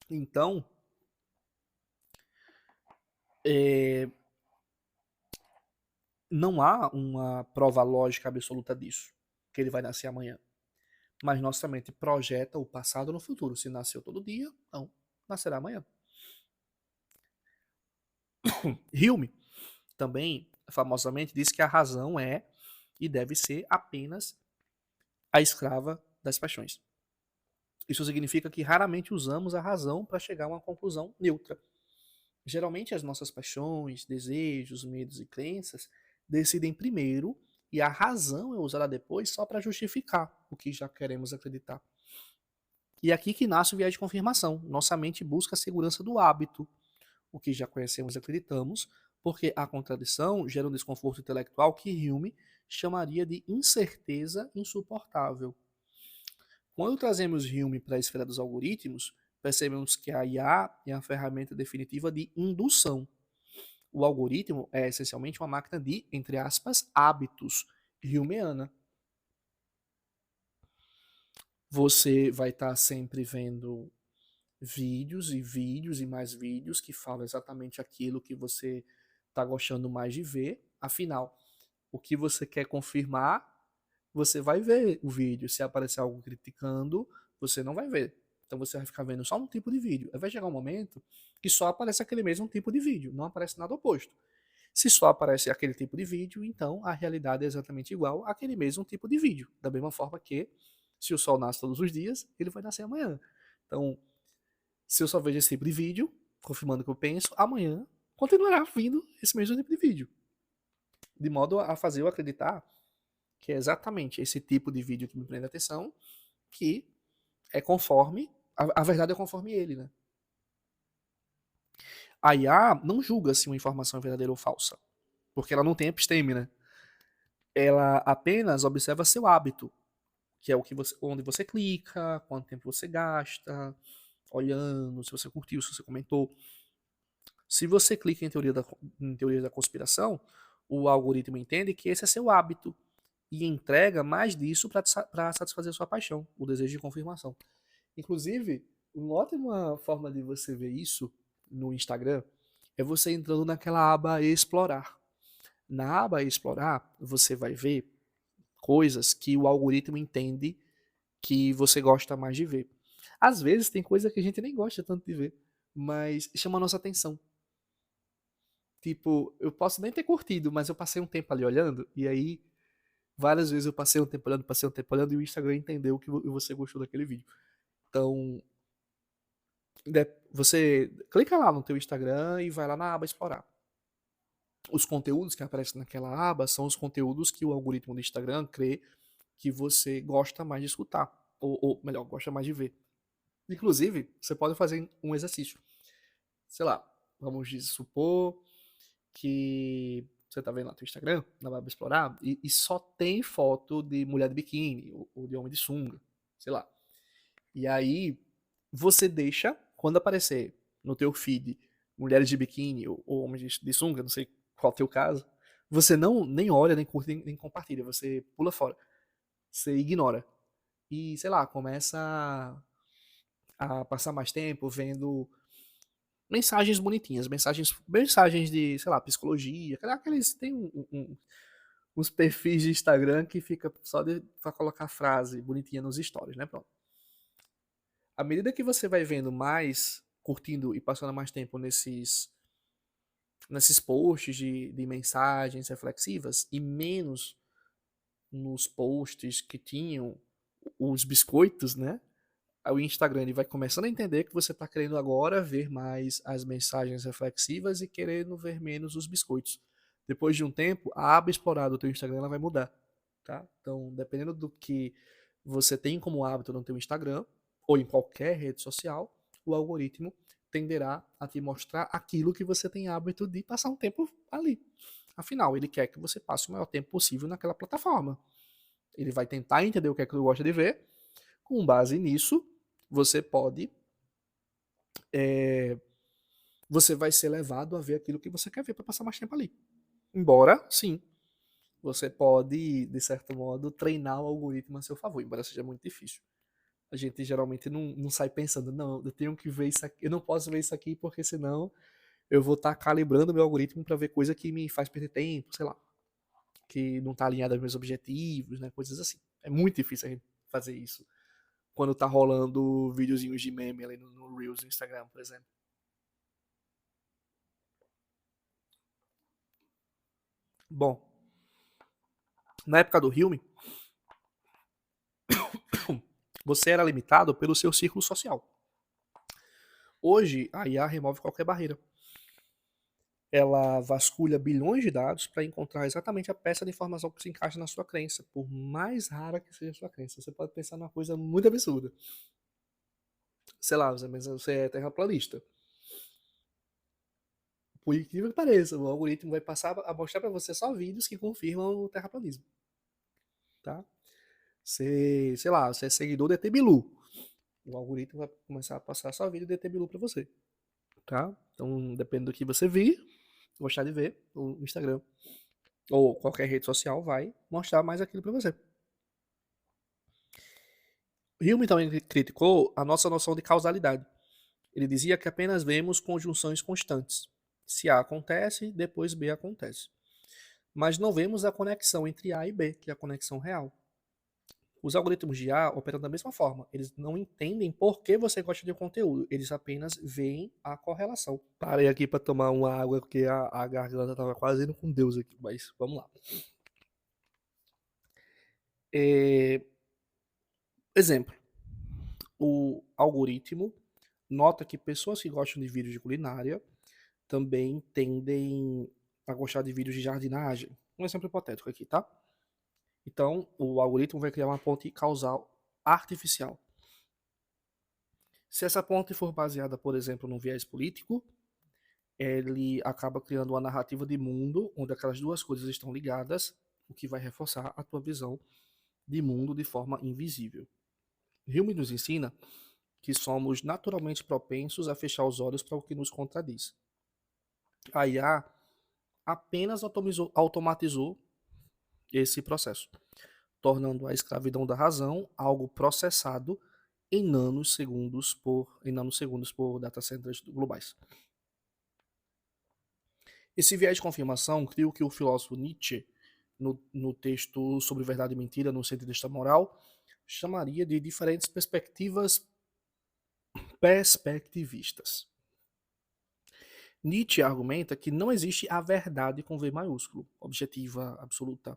Então, não há uma prova lógica absoluta disso, que ele vai nascer amanhã. Mas nossa mente projeta o passado no futuro. Se nasceu todo dia, não, nascerá amanhã. Hume também, famosamente, diz que a razão é e deve ser apenas a escrava das paixões. Isso significa que raramente usamos a razão para chegar a uma conclusão neutra. Geralmente as nossas paixões, desejos, medos e crenças decidem primeiro e a razão é usada depois só para justificar o que já queremos acreditar. E é aqui que nasce o viés de confirmação. Nossa mente busca a segurança do hábito, o que já conhecemos e acreditamos, porque a contradição gera um desconforto intelectual que Hume chamaria de incerteza insuportável. Quando trazemos Hume para a esfera dos algoritmos, percebemos que a IA é a ferramenta definitiva de indução. O algoritmo é essencialmente uma máquina de, entre aspas, hábitos Humeana. Você vai estar sempre vendo vídeos e vídeos e mais vídeos que falam exatamente aquilo que você está gostando mais de ver. Afinal, o que você quer confirmar, você vai ver o vídeo. Se aparecer algo criticando, você não vai ver. Então você vai ficar vendo só um tipo de vídeo. Aí vai chegar um momento que só aparece aquele mesmo tipo de vídeo, não aparece nada oposto. Se só aparece aquele tipo de vídeo, então a realidade é exatamente igual àquele mesmo tipo de vídeo. Da mesma forma que, se o sol nasce todos os dias, ele vai nascer amanhã. Então, se eu só vejo esse tipo de vídeo, confirmando o que eu penso, amanhã continuará vindo esse mesmo tipo de vídeo. De modo a fazer eu acreditar que é exatamente esse tipo de vídeo que me prende a atenção, que é conforme, a verdade é conforme ele, né? A IA não julga se uma informação é verdadeira ou falsa, porque ela não tem episteme, né? Ela apenas observa seu hábito, que é o que você, onde você clica, quanto tempo você gasta, olhando, se você curtiu, se você comentou. Se você clica em teoria da conspiração, o algoritmo entende que esse é seu hábito e entrega mais disso para satisfazer a sua paixão, o desejo de confirmação. Inclusive, uma ótima forma de você ver isso no Instagram é você entrando naquela aba Explorar. Na aba Explorar, você vai ver coisas que o algoritmo entende que você gosta mais de ver. Às vezes tem coisa que a gente nem gosta tanto de ver, mas chama a nossa atenção. Tipo, eu posso nem ter curtido, mas eu passei um tempo ali olhando, e aí várias vezes eu passei um tempo olhando, e o Instagram entendeu que você gostou daquele vídeo. Então, você clica lá no teu Instagram e vai lá na aba explorar. Os conteúdos que aparecem naquela aba são os conteúdos que o algoritmo do Instagram crê que você gosta mais de escutar, ou melhor, gosta mais de ver. Inclusive, você pode fazer um exercício. Sei lá, vamos supor que você tá vendo lá no Instagram, na aba explorar, e só tem foto de mulher de biquíni, ou de homem de sunga, sei lá. E aí, você deixa, quando aparecer no teu feed mulheres de biquíni ou homens de sunga, não sei qual é o teu caso, você não nem olha, nem curte, nem compartilha, você pula fora. Você ignora. E, sei lá, começa a passar mais tempo vendo mensagens bonitinhas, mensagens de, sei lá, psicologia, aqueles, tem uns perfis de Instagram que fica só pra colocar frase bonitinha nos stories, né, pronto. À medida que você vai vendo mais, curtindo e passando mais tempo nesses posts de mensagens reflexivas e menos nos posts que tinham os biscoitos, né? O Instagram ele vai começando a entender que você está querendo agora ver mais as mensagens reflexivas e querendo ver menos os biscoitos. Depois de um tempo, a aba explorada do teu Instagram ela vai mudar, tá? Então, dependendo do que você tem como hábito no teu Instagram ou em qualquer rede social, o algoritmo tenderá a te mostrar aquilo que você tem hábito de passar um tempo ali. Afinal, ele quer que você passe o maior tempo possível naquela plataforma. Ele vai tentar entender o que é que tu gosta de ver. Com base nisso, você pode. Você vai ser levado a ver aquilo que você quer ver para passar mais tempo ali. Embora, sim, você pode, de certo modo, treinar o algoritmo a seu favor, embora seja muito difícil. A gente geralmente não sai pensando, não, eu tenho que ver isso aqui, eu não posso ver isso aqui porque senão eu vou estar calibrando meu algoritmo para ver coisa que me faz perder tempo, sei lá, que não está alinhada aos meus objetivos, né, coisas assim. É muito difícil a gente fazer isso quando tá rolando videozinhos de meme ali no Reels do Instagram, por exemplo. Bom, na época do Hilme, você era limitado pelo seu círculo social. Hoje, a IA remove qualquer barreira. Ela vasculha bilhões de dados para encontrar exatamente a peça de informação que se encaixa na sua crença, por mais rara que seja a sua crença. Você pode pensar numa coisa muito absurda. Sei lá, você é terraplanista. Por incrível que pareça, o algoritmo vai passar a mostrar para você só vídeos que confirmam o terraplanismo, tá? Sei lá, você é seguidor do ET Bilu. O algoritmo vai começar a passar só vídeo do ET Bilu para você, tá? Então, depende do que você vir, gostar de ver, o Instagram ou qualquer rede social vai mostrar mais aquilo para você. Hume também criticou a nossa noção de causalidade. Ele dizia que apenas vemos conjunções constantes. Se A acontece, depois B acontece. Mas não vemos a conexão entre A e B, que é a conexão real. Os algoritmos de A operam da mesma forma. Eles não entendem por que você gosta de um conteúdo. Eles apenas veem a correlação. Parei aqui para tomar uma água porque a garganta estava quase indo com Deus aqui, mas vamos lá. Exemplo. O algoritmo nota que pessoas que gostam de vídeos de culinária também tendem a gostar de vídeos de jardinagem. Um exemplo hipotético aqui, tá? Então, o algoritmo vai criar uma ponte causal artificial. Se essa ponte for baseada, por exemplo, num viés político, ele acaba criando uma narrativa de mundo onde aquelas duas coisas estão ligadas, o que vai reforçar a tua visão de mundo de forma invisível. Hume nos ensina que somos naturalmente propensos a fechar os olhos para o que nos contradiz. A IA apenas automatizou esse processo, tornando a escravidão da razão algo processado em nanosegundos por data centers globais. Esse viés de confirmação cria o que o filósofo Nietzsche, no texto sobre verdade e mentira no cientista moral, chamaria de diferentes perspectivas perspectivistas. Nietzsche argumenta que não existe a verdade com V maiúsculo, objetiva, absoluta.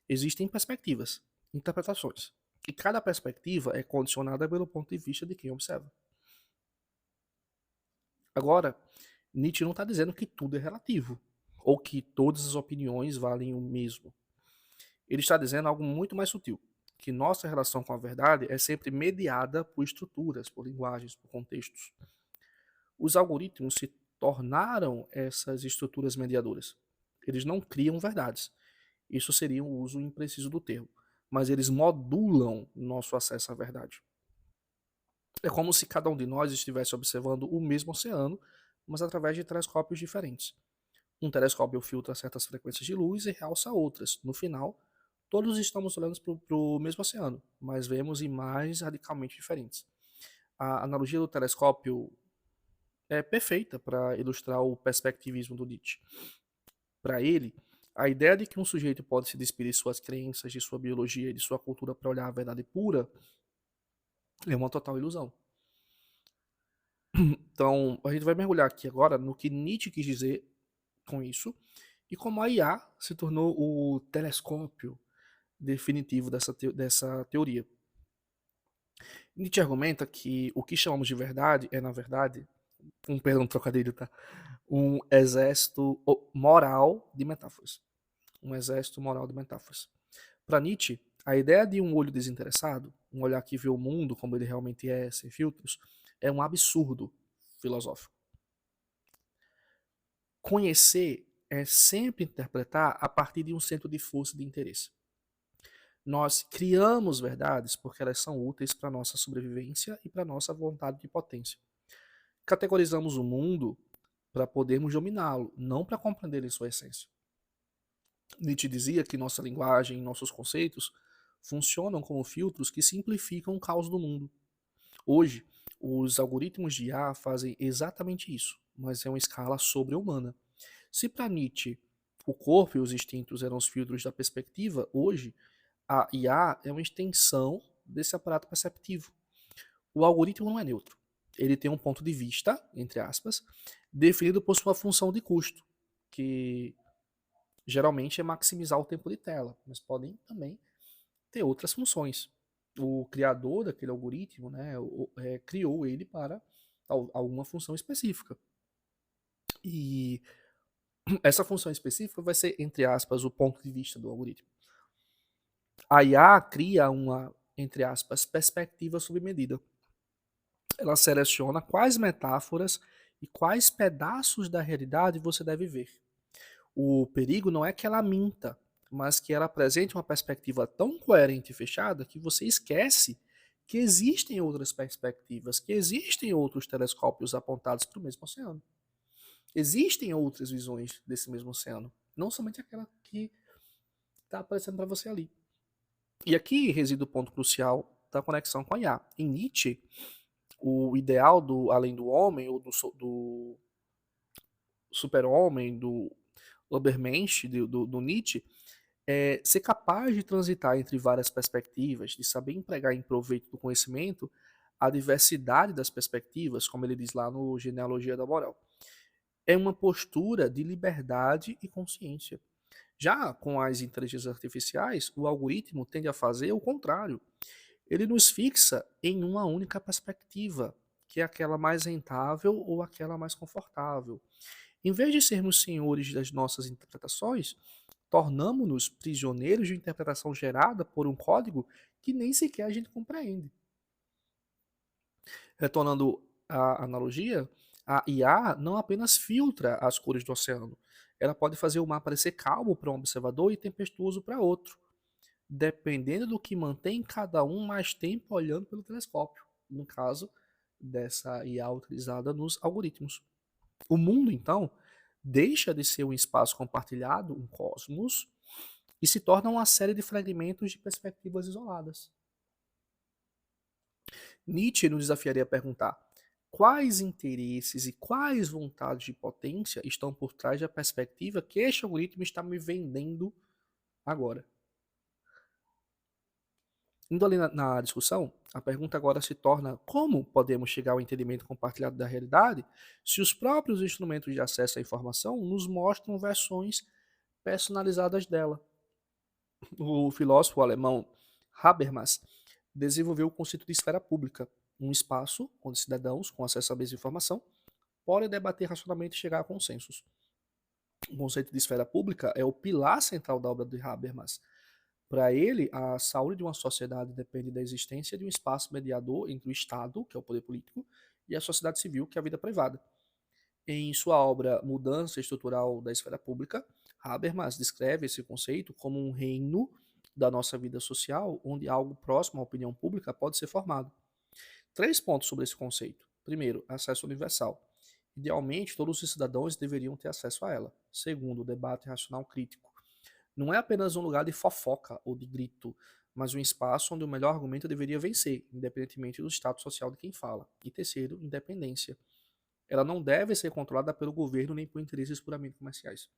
Existem perspectivas, interpretações, e cada perspectiva é condicionada pelo ponto de vista de quem observa. Agora, Nietzsche não está dizendo que tudo é relativo, ou que todas as opiniões valem o mesmo. Ele está dizendo algo muito mais sutil, que nossa relação com a verdade é sempre mediada por estruturas, por linguagens, por contextos. Os algoritmos se tornaram essas estruturas mediadoras. Eles não criam verdades. Isso seria um uso impreciso do termo. Mas eles modulam nosso acesso à verdade. É como se cada um de nós estivesse observando o mesmo oceano, mas através de telescópios diferentes. Um telescópio filtra certas frequências de luz e realça outras. No final, todos estamos olhando para o mesmo oceano, mas vemos imagens radicalmente diferentes. A analogia do telescópio é perfeita para ilustrar o perspectivismo do Nietzsche. Para ele, a ideia de que um sujeito pode se despir de suas crenças, de sua biologia e de sua cultura para olhar a verdade pura é uma total ilusão. Então, a gente vai mergulhar aqui agora no que Nietzsche quis dizer com isso e como a IA se tornou o telescópio definitivo dessa teoria. Nietzsche argumenta que o que chamamos de verdade é, na verdade, perdão, trocadilho, tá? Um exército moral de metáforas. Um exército moral de metáforas. Para Nietzsche, a ideia de um olho desinteressado, um olhar que vê o mundo como ele realmente é, sem filtros, é um absurdo filosófico. Conhecer é sempre interpretar a partir de um centro de força e de interesse. Nós criamos verdades porque elas são úteis para a nossa sobrevivência e para a nossa vontade de potência. Categorizamos o mundo para podermos dominá-lo, não para compreender em sua essência. Nietzsche dizia que nossa linguagem e nossos conceitos funcionam como filtros que simplificam o caos do mundo. Hoje, os algoritmos de IA fazem exatamente isso, mas é uma escala sobre-humana. Se para Nietzsche o corpo e os instintos eram os filtros da perspectiva, hoje a IA é uma extensão desse aparato perceptivo. O algoritmo não é neutro. Ele tem um ponto de vista, entre aspas, definido por sua função de custo, que geralmente é maximizar o tempo de tela, mas podem também ter outras funções. O criador daquele algoritmo, né, criou ele para alguma função específica. E essa função específica vai ser, entre aspas, o ponto de vista do algoritmo. A IA cria uma, entre aspas, perspectiva sob medida. Ela seleciona quais metáforas e quais pedaços da realidade você deve ver. O perigo não é que ela minta, mas que ela apresente uma perspectiva tão coerente e fechada que você esquece que existem outras perspectivas, que existem outros telescópios apontados para o mesmo oceano. Existem outras visões desse mesmo oceano, não somente aquela que está aparecendo para você ali. E aqui reside o ponto crucial da conexão com a IA. Em Nietzsche, o ideal do além do homem, ou do super-homem, do Übermensch, do Nietzsche, é ser capaz de transitar entre várias perspectivas, de saber empregar em proveito do conhecimento a diversidade das perspectivas, como ele diz lá no Genealogia da Moral. É uma postura de liberdade e consciência. Já com as inteligências artificiais, o algoritmo tende a fazer o contrário. Ele nos fixa em uma única perspectiva, que é aquela mais rentável ou aquela mais confortável. Em vez de sermos senhores das nossas interpretações, tornamos-nos prisioneiros de interpretação gerada por um código que nem sequer a gente compreende. Retornando à analogia, a IA não apenas filtra as cores do oceano, ela pode fazer o mar parecer calmo para um observador e tempestuoso para outro, dependendo do que mantém cada um mais tempo olhando pelo telescópio, no caso dessa IA utilizada nos algoritmos. O mundo, então, deixa de ser um espaço compartilhado, um cosmos, e se torna uma série de fragmentos de perspectivas isoladas. Nietzsche nos desafiaria a perguntar quais interesses e quais vontades de potência estão por trás da perspectiva que este algoritmo está me vendendo agora. Indo ali na discussão, a pergunta agora se torna como podemos chegar ao entendimento compartilhado da realidade se os próprios instrumentos de acesso à informação nos mostram versões personalizadas dela. O filósofo alemão Habermas desenvolveu o conceito de esfera pública, um espaço onde cidadãos com acesso à mesma informação podem debater racionalmente e chegar a consensos. O conceito de esfera pública é o pilar central da obra de Habermas. Para ele, a saúde de uma sociedade depende da existência de um espaço mediador entre o Estado, que é o poder político, e a sociedade civil, que é a vida privada. Em sua obra Mudança Estrutural da Esfera Pública, Habermas descreve esse conceito como um reino da nossa vida social onde algo próximo à opinião pública pode ser formado. 3 pontos sobre esse conceito. Primeiro, acesso universal. Idealmente, todos os cidadãos deveriam ter acesso a ela. Segundo, o debate racional crítico. Não é apenas um lugar de fofoca ou de grito, mas um espaço onde o melhor argumento deveria vencer, independentemente do status social de quem fala. E terceiro, independência. Ela não deve ser controlada pelo governo nem por interesses puramente comerciais.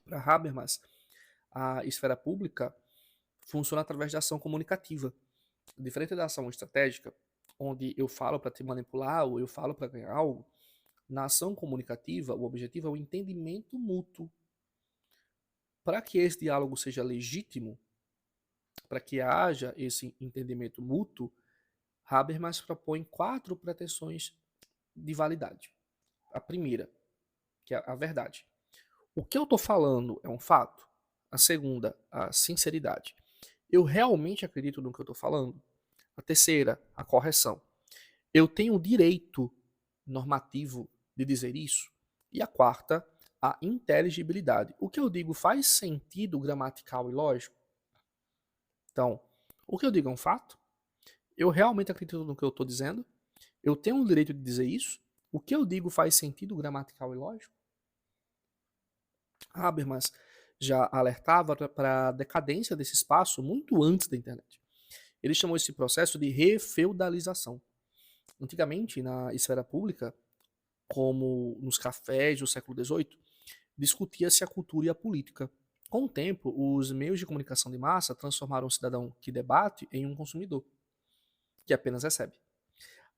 Para Habermas, a esfera pública funciona através da ação comunicativa. Diferente da ação estratégica, onde eu falo para te manipular ou eu falo para ganhar algo, na ação comunicativa, o objetivo é o entendimento mútuo. Para que esse diálogo seja legítimo, para que haja esse entendimento mútuo, Habermas propõe 4 pretensões de validade. A primeira, que é a verdade. O que eu estou falando é um fato? A segunda, a sinceridade. Eu realmente acredito no que eu estou falando? A terceira, a correção. Eu tenho o direito normativo de dizer isso? E a quarta, a inteligibilidade. O que eu digo faz sentido gramatical e lógico? Então, o que eu digo é um fato? Eu realmente acredito no que eu estou dizendo? Eu tenho o direito de dizer isso? O que eu digo faz sentido gramatical e lógico? Habermas já alertava para a decadência desse espaço muito antes da internet. Ele chamou esse processo de refeudalização. Antigamente, na esfera pública, como nos cafés do século XVIII, discutia-se a cultura e a política. Com o tempo, os meios de comunicação de massa transformaram o cidadão que debate em um consumidor, que apenas recebe.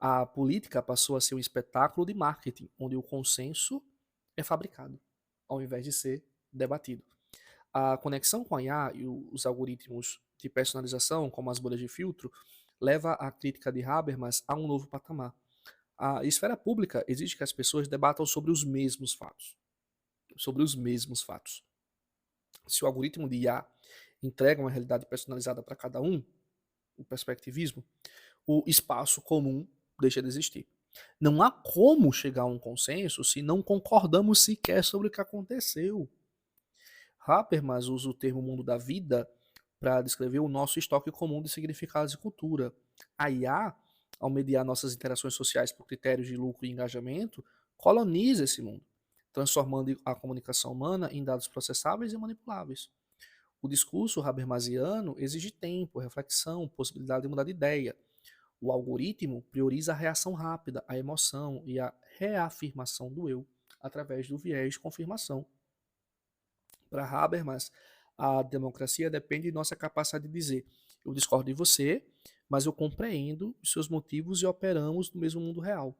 A política passou a ser um espetáculo de marketing, onde o consenso é fabricado, ao invés de ser debatido. A conexão com a IA e os algoritmos de personalização, como as bolhas de filtro, leva a crítica de Habermas a um novo patamar. A esfera pública exige que as pessoas debatam sobre os mesmos fatos. Sobre os mesmos fatos. Se o algoritmo de IA entrega uma realidade personalizada para cada um, o perspectivismo, o espaço comum deixa de existir. Não há como chegar a um consenso se não concordamos sequer sobre o que aconteceu. Habermas usa o termo mundo da vida para descrever o nosso estoque comum de significados e cultura. A IA, ao mediar nossas interações sociais por critérios de lucro e engajamento, coloniza esse mundo, transformando a comunicação humana em dados processáveis e manipuláveis. O discurso habermasiano exige tempo, reflexão, possibilidade de mudar de ideia. O algoritmo prioriza a reação rápida, a emoção e a reafirmação do eu através do viés de confirmação. Para Habermas, a democracia depende de nossa capacidade de dizer: eu discordo de você, mas eu compreendo os seus motivos e operamos no mesmo mundo real.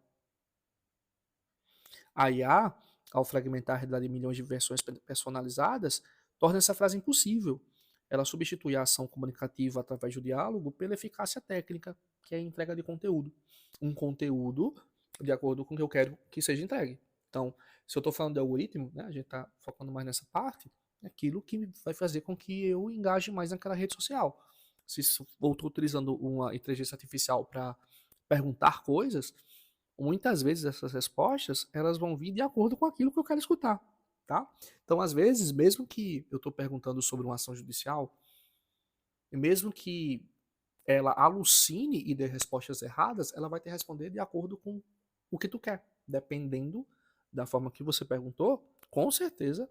A IA, ao fragmentar a realidade em milhões de versões personalizadas, torna essa frase impossível. Ela substitui a ação comunicativa através do diálogo pela eficácia técnica, que é a entrega de conteúdo. Um conteúdo de acordo com o que eu quero que seja entregue. Então, se eu estou falando de algoritmo, né, a gente está focando mais nessa parte, é aquilo que vai fazer com que eu engaje mais naquela rede social. Se eu estou utilizando uma inteligência artificial para perguntar coisas, muitas vezes essas respostas elas vão vir de acordo com aquilo que eu quero escutar, tá? Então, às vezes, mesmo que eu estou perguntando sobre uma ação judicial, e mesmo que ela alucine e dê respostas erradas, ela vai te responder de acordo com o que tu quer, dependendo da forma que você perguntou. Com certeza,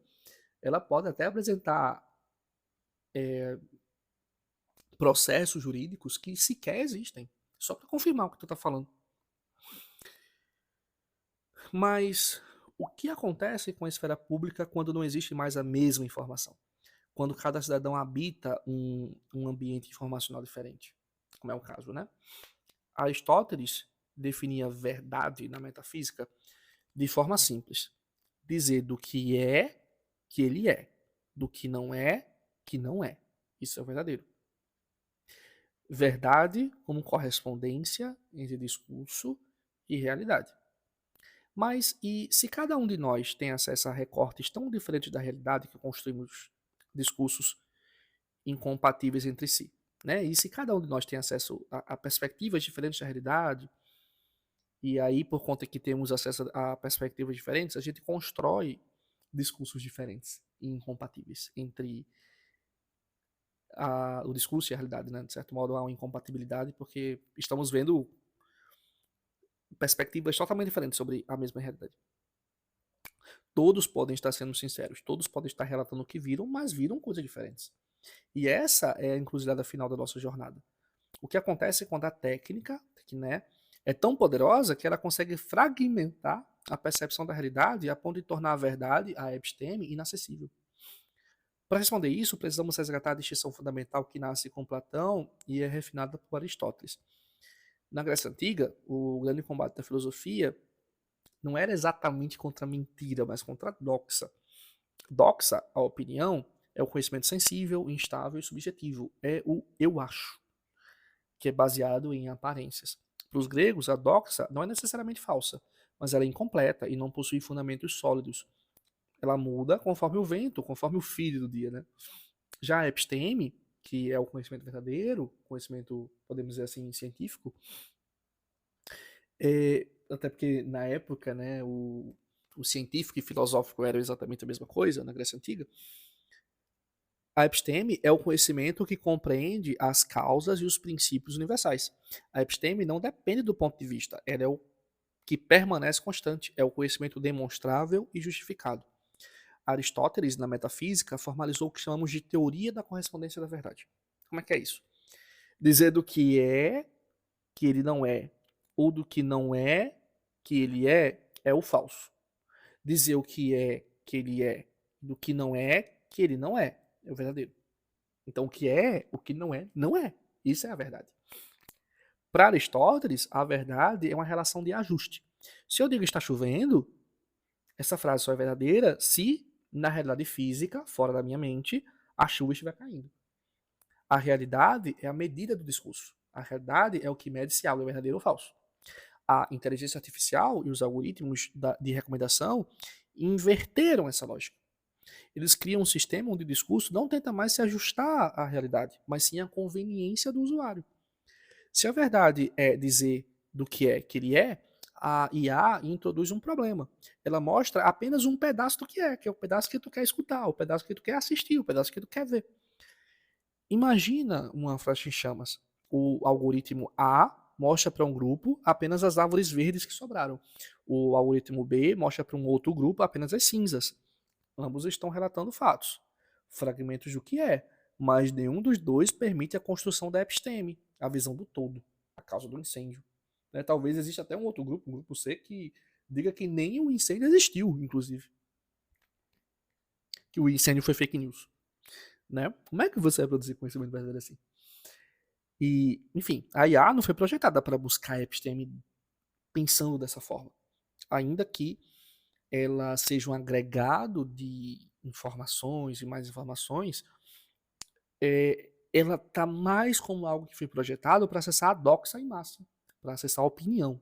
ela pode até apresentar processos jurídicos que sequer existem, só para confirmar o que tu está falando. Mas o que acontece com a esfera pública quando não existe mais a mesma informação? Quando cada cidadão habita um ambiente informacional diferente, como é o caso, né? Aristóteles definia verdade na metafísica de forma simples: dizer do que ele é, do que não é. Isso é o verdadeiro. Verdade como correspondência entre discurso e realidade. Mas e se cada um de nós tem acesso a recortes tão diferentes da realidade que construímos discursos incompatíveis entre si? Né? E se cada um de nós tem acesso a perspectivas diferentes da realidade, e aí por conta que temos acesso a perspectivas diferentes, a gente constrói discursos diferentes e incompatíveis entre o discurso e a realidade, né? De certo modo há uma incompatibilidade porque estamos vendo perspectivas totalmente diferentes sobre a mesma realidade. Todos podem estar sendo sinceros, todos podem estar relatando o que viram, mas viram coisas diferentes. E essa é a encruzilhada final da nossa jornada. O que acontece quando a técnica, né, é tão poderosa que ela consegue fragmentar a percepção da realidade a ponto de tornar a verdade, a episteme, inacessível. Para responder isso, precisamos resgatar a distinção fundamental que nasce com Platão e é refinada por Aristóteles. Na Grécia Antiga, o grande combate da filosofia não era exatamente contra a mentira, mas contra a doxa. Doxa, a opinião, é o conhecimento sensível, instável e subjetivo. É o eu acho, que é baseado em aparências. Para os gregos, a doxa não é necessariamente falsa, mas ela é incompleta e não possui fundamentos sólidos. Ela muda conforme o vento, conforme o filho do dia, né? Já a episteme, que é o conhecimento verdadeiro, conhecimento, podemos dizer assim, científico, até porque na época, né, o científico e filosófico eram exatamente a mesma coisa na Grécia Antiga. A episteme é o conhecimento que compreende as causas e os princípios universais. A episteme não depende do ponto de vista, ela é o que permanece constante, é o conhecimento demonstrável e justificado. Aristóteles, na metafísica, formalizou o que chamamos de teoria da correspondência da verdade. Como é que é isso? Dizer do que é, que ele não é, ou do que não é, que ele é o falso. Dizer o que é, que ele é, do que não é, que ele não é o verdadeiro. Então, o que é, o que não é, não é. Isso é a verdade. Para Aristóteles, a verdade é uma relação de ajuste. Se eu digo está chovendo, essa frase só é verdadeira se, na realidade física, fora da minha mente, a chuva estiver caindo. A realidade é a medida do discurso. A realidade é o que mede se algo é verdadeiro ou falso. A inteligência artificial e os algoritmos de recomendação inverteram essa lógica. Eles criam um sistema onde o discurso não tenta mais se ajustar à realidade, mas sim à conveniência do usuário. Se a verdade é dizer do que é que ele é, a IA introduz um problema. Ela mostra apenas um pedaço do que é o pedaço que tu quer escutar, o pedaço que tu quer assistir, o pedaço que tu quer ver. Imagina uma flecha em chamas. O algoritmo A mostra para um grupo apenas as árvores verdes que sobraram. O algoritmo B mostra para um outro grupo apenas as cinzas. Ambos estão relatando fatos, fragmentos do que é, mas nenhum dos dois permite a construção da episteme, a visão do todo, a causa do incêndio. Né? Talvez exista até um outro grupo, um grupo C, que diga que nem o incêndio existiu, inclusive. Que o incêndio foi fake news. Né? Como é que você vai produzir conhecimento verdadeiro assim? E, enfim, a IA não foi projetada para buscar a episteme pensando dessa forma. Ainda que ela seja um agregado de informações e mais informações, ela está mais como algo que foi projetado para acessar a doxa em massa, para acessar a opinião.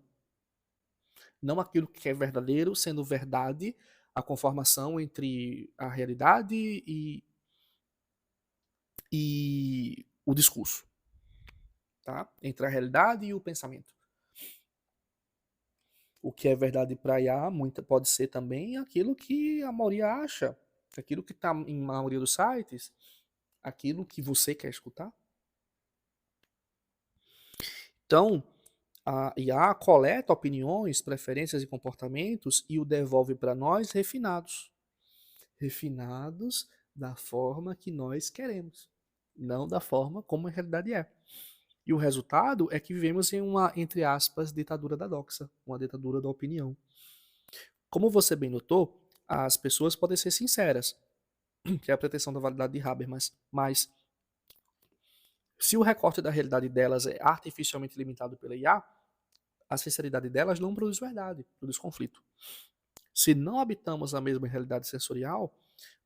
Não aquilo que é verdadeiro sendo verdade, a conformação entre a realidade e o discurso. Tá? Entre a realidade e o pensamento. O que é verdade para IA pode ser também aquilo que a maioria acha, aquilo que está em maioria dos sites, aquilo que você quer escutar. Então, a IA coleta opiniões, preferências e comportamentos e o devolve para nós refinados. Refinados da forma que nós queremos, não da forma como a realidade é. E o resultado é que vivemos em uma, entre aspas, ditadura da doxa, uma ditadura da opinião. Como você bem notou, as pessoas podem ser sinceras, que é a pretensão da validade de Habermas, mas se o recorte da realidade delas é artificialmente limitado pela IA, a sinceridade delas não produz verdade, produz conflito. Se não habitamos a mesma realidade sensorial,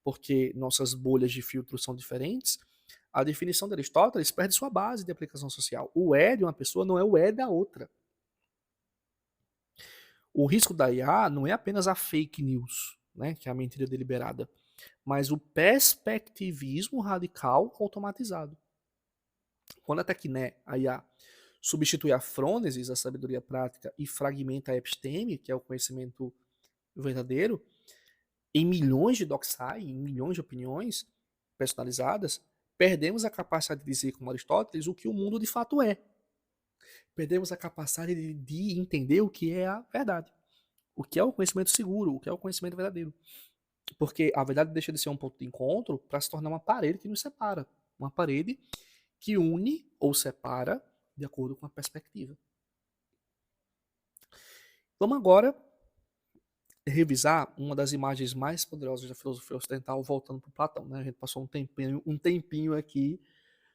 porque nossas bolhas de filtro são diferentes, a definição de Aristóteles perde sua base de aplicação social. O é de uma pessoa não é o é da outra. O risco da IA não é apenas a fake news, né, que é a mentira deliberada, mas o perspectivismo radical automatizado. Quando a Tecné, a IA, substitui a frônesis, a sabedoria prática, e fragmenta a episteme, que é o conhecimento verdadeiro, em milhões de doxai, em milhões de opiniões personalizadas, perdemos a capacidade de dizer, como Aristóteles, o que o mundo de fato é. Perdemos a capacidade de entender o que é a verdade. O que é o conhecimento seguro, o que é o conhecimento verdadeiro. Porque a verdade deixa de ser um ponto de encontro para se tornar uma parede que nos separa. Uma parede que une ou separa de acordo com a perspectiva. Vamos agora revisar uma das imagens mais poderosas da filosofia ocidental, voltando para Platão. Né? A gente passou um tempinho aqui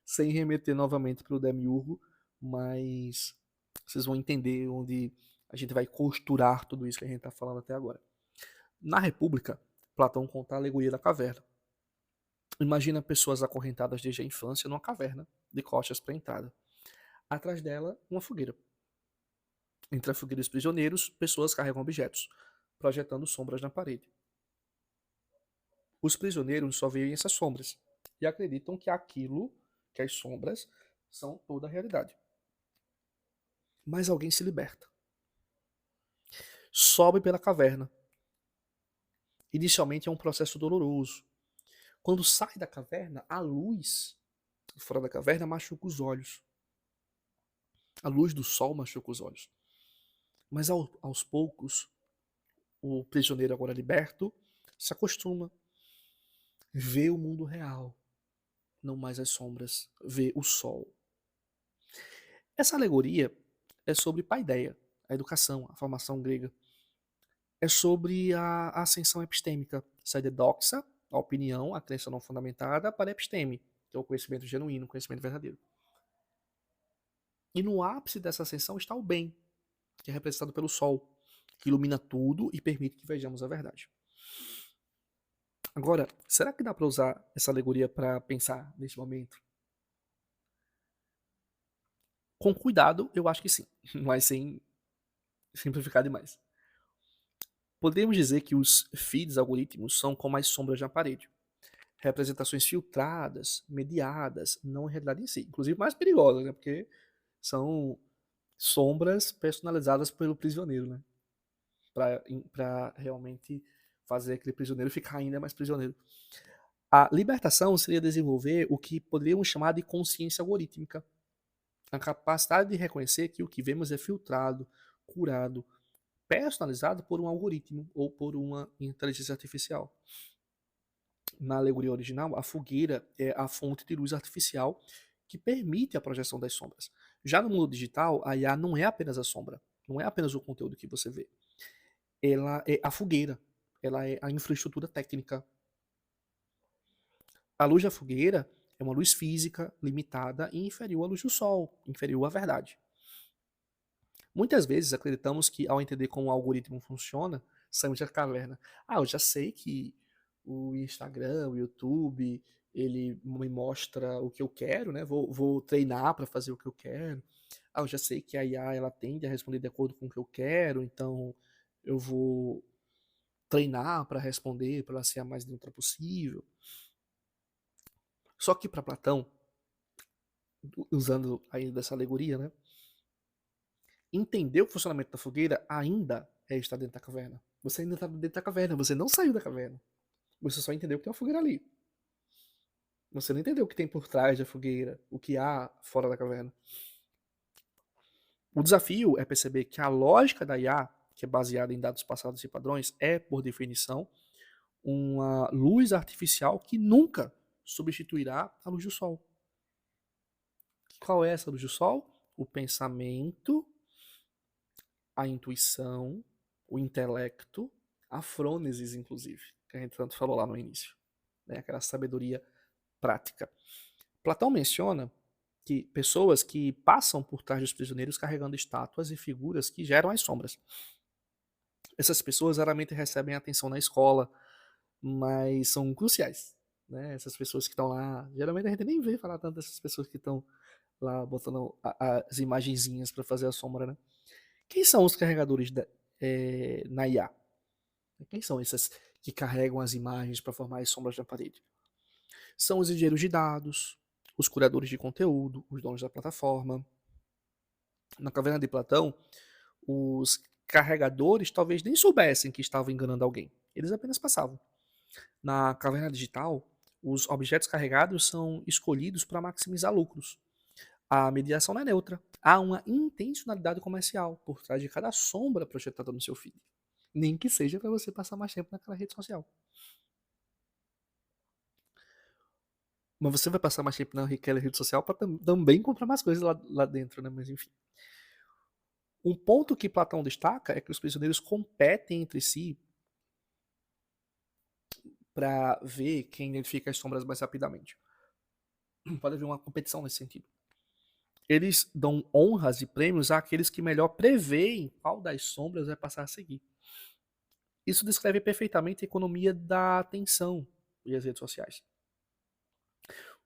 sem remeter novamente para o Demiurgo, mas vocês vão entender onde a gente vai costurar tudo isso que a gente está falando até agora. Na República, Platão conta a alegoria da caverna. Imagina pessoas acorrentadas desde a infância numa caverna, de costas para a entrada. Atrás dela, uma fogueira. Entre a fogueira e os prisioneiros, pessoas carregam objetos, projetando sombras na parede. Os prisioneiros só veem essas sombras e acreditam que aquilo, que as sombras, são toda a realidade. Mas alguém se liberta. Sobe pela caverna. Inicialmente é um processo doloroso. Quando sai da caverna, a luz fora da caverna machuca os olhos. A luz do sol machuca os olhos. Mas aos poucos, o prisioneiro agora liberto se acostuma vê o mundo real, não mais as sombras, vê o sol. Essa alegoria é sobre paideia, a educação, a formação grega. É sobre a ascensão epistêmica, sai de doxa, a opinião, a crença não fundamentada, para a episteme, que é o conhecimento genuíno, o conhecimento verdadeiro. E no ápice dessa ascensão está o bem, que é representado pelo sol, que ilumina tudo e permite que vejamos a verdade. Agora, será que dá para usar essa alegoria para pensar neste momento? Com cuidado, eu acho que sim, mas sem simplificar demais. Podemos dizer que os feeds algoritmos são como as sombras na parede. Representações filtradas, mediadas, não a realidade em si. Inclusive mais perigosas, né? Porque são sombras personalizadas pelo prisioneiro, né? Para realmente fazer aquele prisioneiro ficar ainda mais prisioneiro. A libertação seria desenvolver o que poderíamos chamar de consciência algorítmica. A capacidade de reconhecer que o que vemos é filtrado, curado, personalizado por um algoritmo ou por uma inteligência artificial. Na alegoria original, a fogueira é a fonte de luz artificial que permite a projeção das sombras. Já no mundo digital, a IA não é apenas a sombra, não é apenas o conteúdo que você vê. Ela é a fogueira, ela é a infraestrutura técnica. A luz da fogueira é uma luz física limitada e inferior à luz do sol, inferior à verdade. Muitas vezes acreditamos que, ao entender como o algoritmo funciona, saímos da caverna. Ah, eu já sei que o Instagram, o YouTube, ele me mostra o que eu quero, né? Vou treinar para fazer o que eu quero. Ah, eu já sei que a IA ela tende a responder de acordo com o que eu quero, então eu vou treinar para responder, para ela ser a mais neutra possível. Só que para Platão, usando ainda dessa alegoria, né? Entender o funcionamento da fogueira ainda é estar dentro da caverna. Você ainda está dentro da caverna, você não saiu da caverna. Você só entendeu que tem uma fogueira ali. Você não entendeu o que tem por trás da fogueira, o que há fora da caverna. O desafio é perceber que a lógica da IA, que é baseada em dados passados e padrões, é, por definição, uma luz artificial que nunca substituirá a luz do sol. Qual é essa luz do sol? O pensamento, a intuição, o intelecto, a frônesis, inclusive, que a gente tanto falou lá no início, né? Aquela sabedoria prática. Platão menciona que pessoas que passam por trás dos prisioneiros carregando estátuas e figuras que geram as sombras. Essas pessoas raramente recebem atenção na escola, mas são cruciais. Né? Essas pessoas que estão lá, geralmente a gente nem vê falar tanto dessas pessoas que estão lá botando as imagenzinhas para fazer a sombra. Né? Quem são os carregadores na IA? Quem são esses que carregam as imagens para formar as sombras na parede? São os engenheiros de dados, os curadores de conteúdo, os donos da plataforma. Na caverna de Platão, os carregadores talvez nem soubessem que estavam enganando alguém. Eles apenas passavam. Na caverna digital, os objetos carregados são escolhidos para maximizar lucros. A mediação não é neutra. Há uma intencionalidade comercial por trás de cada sombra projetada no seu feed. Nem que seja para você passar mais tempo naquela rede social. Mas você vai passar mais tempo naquela rede social para também comprar mais coisas lá dentro, né? Mas enfim. Um ponto que Platão destaca é que os prisioneiros competem entre si para ver quem identifica as sombras mais rapidamente. Pode haver uma competição nesse sentido. Eles dão honras e prêmios àqueles que melhor preveem qual das sombras vai passar a seguir. Isso descreve perfeitamente a economia da atenção e as redes sociais.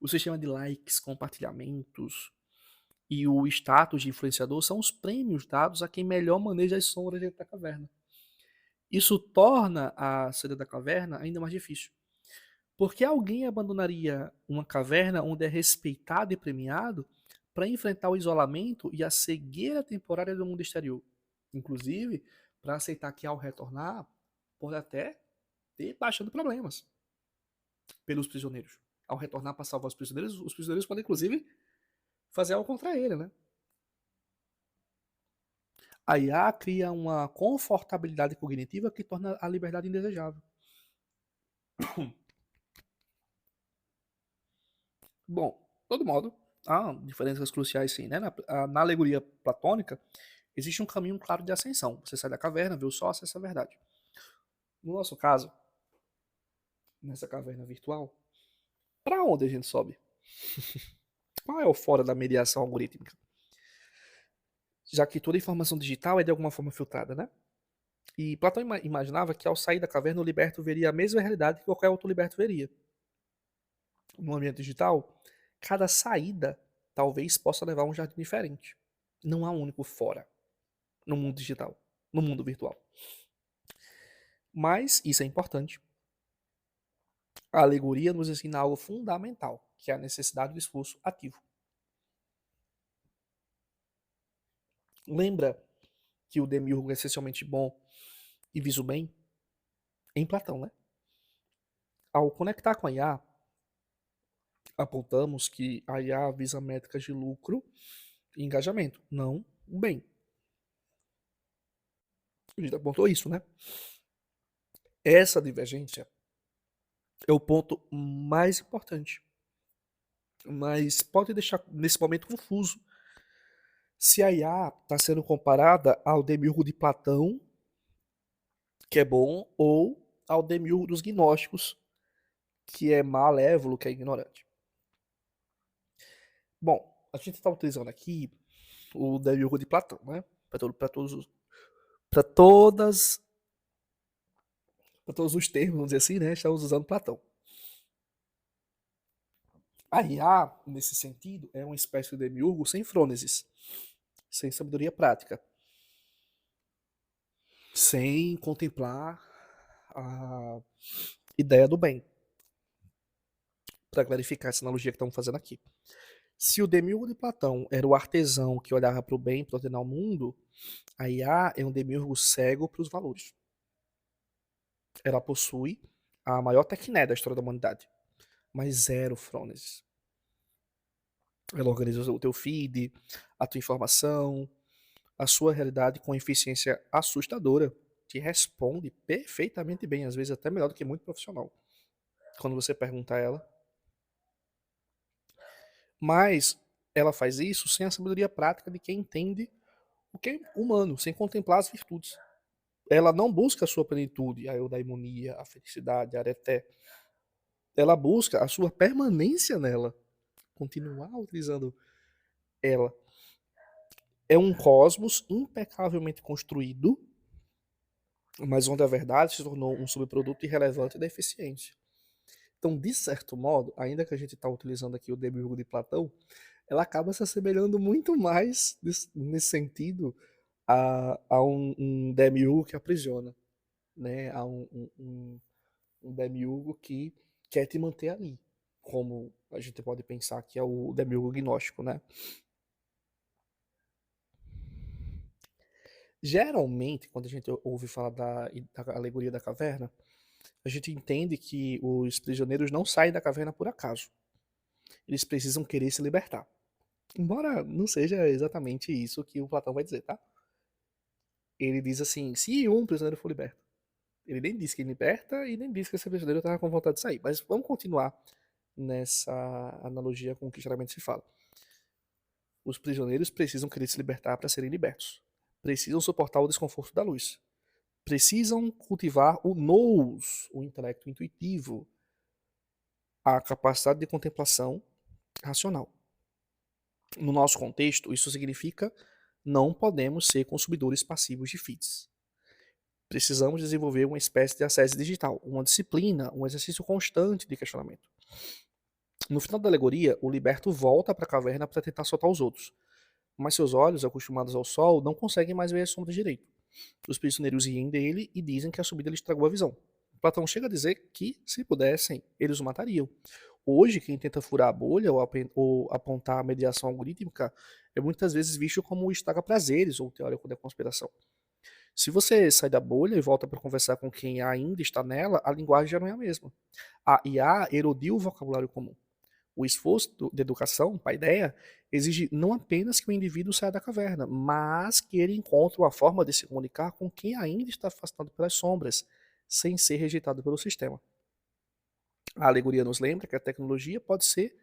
O sistema de likes, compartilhamentos e o status de influenciador são os prêmios dados a quem melhor maneja as sombras dentro da caverna. Isso torna a saída da caverna ainda mais difícil. Porque alguém abandonaria uma caverna onde é respeitado e premiado para enfrentar o isolamento e a cegueira temporária do mundo exterior? Inclusive, para aceitar que ao retornar, pode até ter baixando problemas pelos prisioneiros. Ao retornar para salvar os prisioneiros podem, inclusive, fazer algo contra ele, né? A IA cria uma confortabilidade cognitiva que torna a liberdade indesejável. Bom, de todo modo, há diferenças cruciais sim, né? Na alegoria platônica, existe um caminho claro de ascensão. Você sai da caverna, vê o sol, acessa a verdade. No nosso caso, nessa caverna virtual, para onde a gente sobe? Qual é o fora da mediação algorítmica? Já que toda informação digital é de alguma forma filtrada, né? E Platão imaginava que ao sair da caverna o liberto veria a mesma realidade que qualquer outro liberto veria. No ambiente digital, cada saída talvez possa levar a um jardim diferente. Não há um único fora no mundo digital, no mundo virtual. Mas, isso é importante, a alegoria nos ensina algo fundamental, que é a necessidade do esforço ativo. Lembra que o demiurgo é essencialmente bom e visa o bem? Em Platão, né? Ao conectar com a IA, apontamos que a IA visa métricas de lucro e engajamento, não o bem. A gente apontou isso, né? Essa divergência é o ponto mais importante, mas pode deixar nesse momento confuso se a IA está sendo comparada ao demiurgo de Platão, que é bom, ou ao demiurgo dos gnósticos, que é malévolo, que é ignorante. Bom, a gente está utilizando aqui o demiurgo de Platão, né? Para todas para todos os termos, vamos dizer assim, né? Estamos usando Platão. A IA, nesse sentido, é uma espécie de demiurgo sem frônesis, sem sabedoria prática, sem contemplar a ideia do bem. Para clarificar essa analogia que estamos fazendo aqui. Se o demiurgo de Platão era o artesão que olhava para o bem para ordenar o mundo, a IA é um demiurgo cego para os valores. Ela possui a maior tecné da história da humanidade, mas zero frônesis. Ela organiza o teu feed, a tua informação, a sua realidade com eficiência assustadora. Te responde perfeitamente bem, às vezes até melhor do que muito profissional. Quando você pergunta a ela. Mas ela faz isso sem a sabedoria prática de quem entende o que é humano, sem contemplar as virtudes. Ela não busca a sua plenitude, a eudaimonia, a felicidade, a areté. Ela busca a sua permanência nela, continuar utilizando ela. É um cosmos impecavelmente construído, mas onde a verdade se tornou um subproduto irrelevante da eficiência. Então, de certo modo, ainda que a gente está utilizando aqui o demiurgo de Platão, ela acaba se assemelhando muito mais, nesse sentido, a um demiurgo que aprisiona, né? A um demiurgo que quer te manter ali, como a gente pode pensar que é o demiurgo gnóstico, né? Geralmente, quando a gente ouve falar da alegoria da caverna, a gente entende que os prisioneiros não saem da caverna por acaso. Eles precisam querer se libertar. Embora não seja exatamente isso que o Platão vai dizer, tá? Ele diz assim, se um prisioneiro for liberto. Ele nem disse que liberta e nem disse que esse prisioneiro estava com vontade de sair. Mas vamos continuar nessa analogia com o que geralmente se fala. Os prisioneiros precisam querer se libertar para serem libertos. Precisam suportar o desconforto da luz. Precisam cultivar o nous, o intelecto intuitivo, a capacidade de contemplação racional. No nosso contexto, isso significa não podemos ser consumidores passivos de feeds. Precisamos desenvolver uma espécie de acesso digital, uma disciplina, um exercício constante de questionamento. No final da alegoria, o liberto volta para a caverna para tentar soltar os outros, mas seus olhos, acostumados ao sol, não conseguem mais ver as sombras direito. Os prisioneiros riem dele e dizem que a subida lhe estragou a visão. Platão chega a dizer que, se pudessem, eles o matariam. Hoje, quem tenta furar a bolha ou apontar a mediação algorítmica é muitas vezes visto como estraga-prazeres ou teórico da conspiração. Se você sai da bolha e volta para conversar com quem ainda está nela, a linguagem já não é a mesma. A IA erodiu o vocabulário comum. O esforço de educação, paideia, exige não apenas que o indivíduo saia da caverna, mas que ele encontre uma forma de se comunicar com quem ainda está afastado pelas sombras, sem ser rejeitado pelo sistema. A alegoria nos lembra que a tecnologia pode ser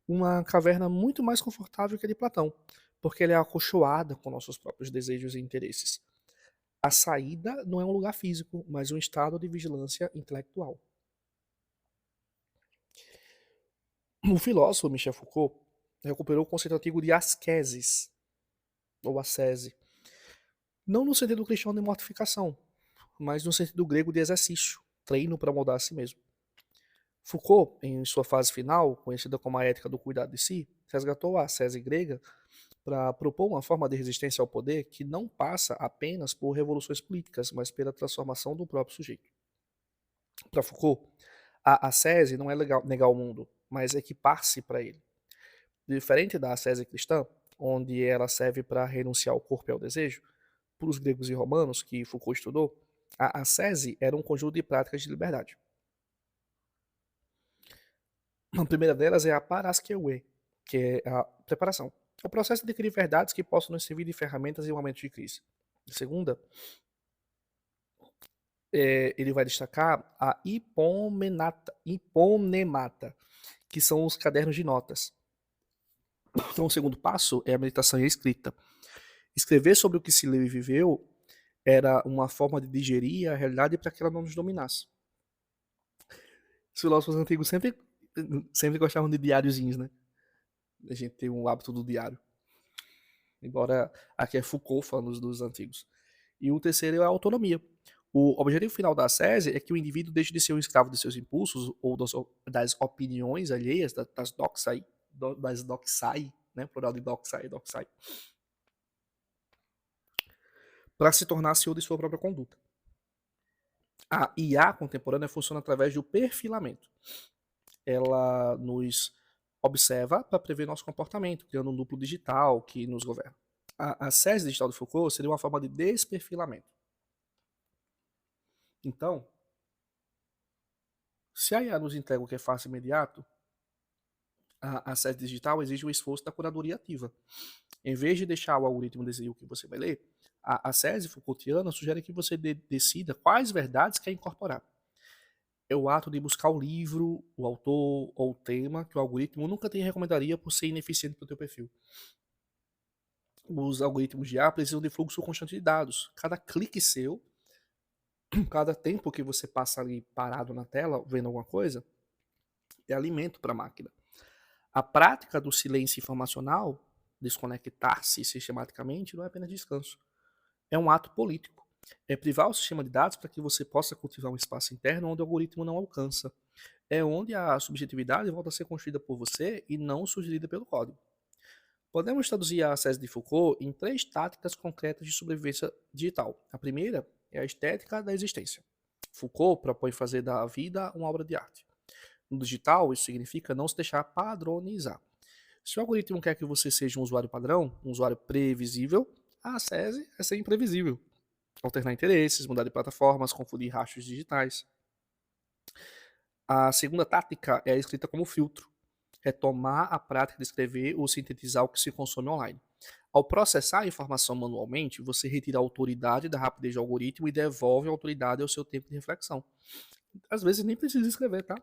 uma caverna muito mais confortável que a de Platão, porque ela é acolchoada com nossos próprios desejos e interesses. A saída não é um lugar físico, mas um estado de vigilância intelectual. O filósofo Michel Foucault recuperou o conceito antigo de ascesis, ou ascese, não no sentido cristão de mortificação, mas no sentido grego de exercício, treino para moldar a si mesmo. Foucault, em sua fase final, conhecida como a ética do cuidado de si, resgatou a ascese grega para propor uma forma de resistência ao poder que não passa apenas por revoluções políticas, mas pela transformação do próprio sujeito. Para Foucault, a ascese não é negar o mundo, mas equipar-se para ele. Diferente da ascese cristã, onde ela serve para renunciar ao corpo e ao desejo, para os gregos e romanos, que Foucault estudou, a ascese era um conjunto de práticas de liberdade. A primeira delas é a paraskeue, que é a preparação. É o processo de adquirir verdades que possam nos servir de ferramentas em momentos de crise. A segunda, ele vai destacar a hiponemata, que são os cadernos de notas. Então, o segundo passo é a meditação e a escrita. Escrever sobre o que se leu e viveu era uma forma de digerir a realidade para que ela não nos dominasse. Os filósofos antigos sempre gostavam de diáriozinhos, né? A gente tem um hábito do diário. Embora aqui é Foucault falando dos antigos. E o terceiro é a autonomia. O objetivo final da ascese é que o indivíduo deixe de ser um escravo de seus impulsos ou das opiniões alheias, das doxai, né? Plural de doxai, para se tornar senhor de sua própria conduta. A IA contemporânea funciona através do perfilamento. Ela nos observa para prever nosso comportamento, criando um duplo digital que nos governa. A SES digital de Foucault seria uma forma de desperfilamento. Então, se a IA nos entrega o que é fácil e imediato, a SES digital exige um esforço da curadoria ativa. Em vez de deixar o algoritmo decidir o que você vai ler, a SES Foucaultiana sugere que você decida quais verdades quer incorporar. É o ato de buscar o livro, o autor ou o tema que o algoritmo nunca te recomendaria por ser ineficiente para o teu perfil. Os algoritmos de IA precisam de fluxo constante de dados. Cada clique seu, cada tempo que você passa ali parado na tela vendo alguma coisa, é alimento para a máquina. A prática do silêncio informacional, desconectar-se sistematicamente, não é apenas descanso. É um ato político. É privar o sistema de dados para que você possa cultivar um espaço interno onde o algoritmo não alcança. É onde a subjetividade volta a ser construída por você e não sugerida pelo código. Podemos traduzir a César de Foucault em 3 táticas concretas de sobrevivência digital. A primeira é a estética da existência. Foucault propõe fazer da vida uma obra de arte. No digital, isso significa não se deixar padronizar. Se o algoritmo quer que você seja um usuário padrão, um usuário previsível, a SESI é ser imprevisível. Alternar interesses, mudar de plataformas, confundir rastros digitais. A segunda tática é a escrita como filtro. Retomar a prática de escrever ou sintetizar o que se consome online. Ao processar a informação manualmente, você retira a autoridade da rapidez do algoritmo e devolve a autoridade ao seu tempo de reflexão. Às vezes nem precisa escrever, tá?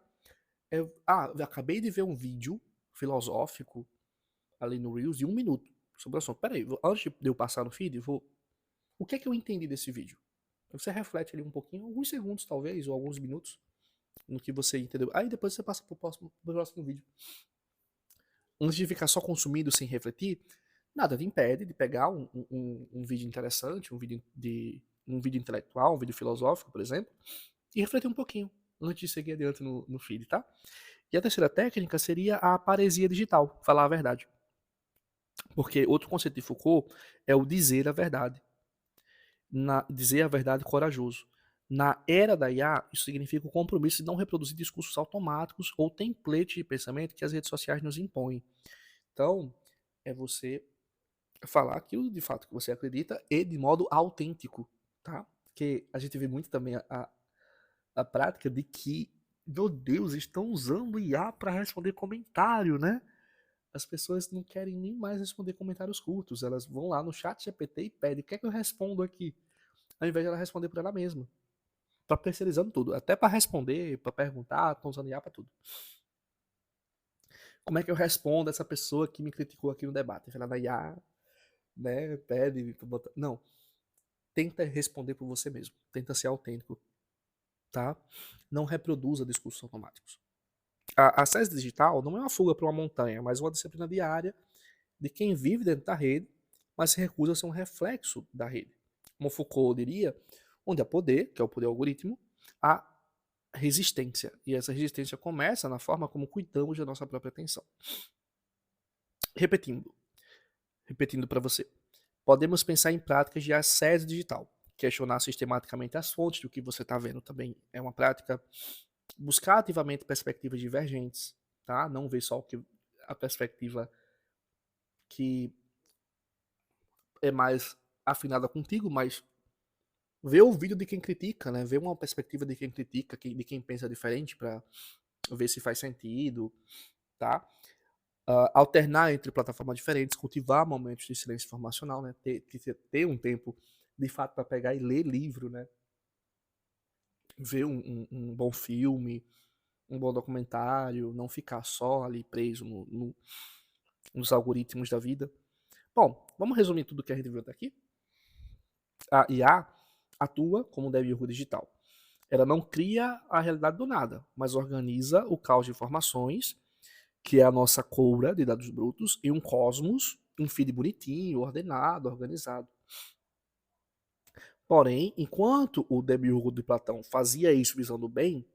Eu acabei de ver um vídeo filosófico ali no Reels de 1 minuto sobre o assunto. Peraí, antes de eu passar no feed, o que é que eu entendi desse vídeo? Você reflete ali um pouquinho, alguns segundos talvez, ou alguns minutos, no que você entendeu. Aí depois você passa pro próximo vídeo. Antes de ficar só consumindo sem refletir, nada te impede de pegar um vídeo interessante, um vídeo intelectual, um vídeo filosófico, por exemplo, e refletir um pouquinho antes de seguir adiante no feed, tá? E a terceira técnica seria a paresia digital, falar a verdade. Porque outro conceito de Foucault é o dizer a verdade. Dizer a verdade corajoso. Na era da IA, isso significa o compromisso de não reproduzir discursos automáticos ou templates de pensamento que as redes sociais nos impõem. Então, é você falar aquilo de fato que você acredita e de modo autêntico, tá? Porque a gente vê muito também a prática de que, meu Deus, estão usando IA para responder comentário, né? As pessoas não querem nem mais responder comentários curtos, elas vão lá no chat GPT e pedem, o que é que eu respondo aqui? Ao invés de ela responder por ela mesma. Tá terceirizando tudo, até para responder, para perguntar, estão usando IA para tudo. Como é que eu respondo essa pessoa que me criticou aqui no debate? Vai lá na IA, né? Pede pra botar. Não. Tenta responder por você mesmo. Tenta ser autêntico, tá? Não reproduza discursos automáticos. A SES digital não é uma fuga para uma montanha, mas uma disciplina diária de quem vive dentro da rede, mas se recusa a ser um reflexo da rede. Como Foucault diria, onde há poder, que é o poder algoritmo, há resistência. E essa resistência começa na forma como cuidamos da nossa própria atenção. Repetindo, repetindo para você. Podemos pensar em práticas de assédio digital. Questionar sistematicamente as fontes do que você está vendo também é uma prática. Buscar ativamente perspectivas divergentes, tá? Não ver só a perspectiva que é mais afinada contigo, mas ver o vídeo de quem critica, né? Ver uma perspectiva de quem critica, de quem pensa diferente, para ver se faz sentido, tá? Alternar entre plataformas diferentes, cultivar momentos de silêncio informacional, né? Ter um tempo de fato para pegar e ler livro, né? Ver um bom filme, um bom documentário, não ficar só ali preso nos algoritmos da vida. Bom, vamos resumir tudo que a gente viu até aqui? A IA atua como um demiurgo digital. Ela não cria a realidade do nada, mas organiza o caos de informações, que é a nossa coura de dados brutos, e um cosmos, um feed bonitinho, ordenado, organizado. Porém, enquanto o demiurgo de Platão fazia isso visando o bem,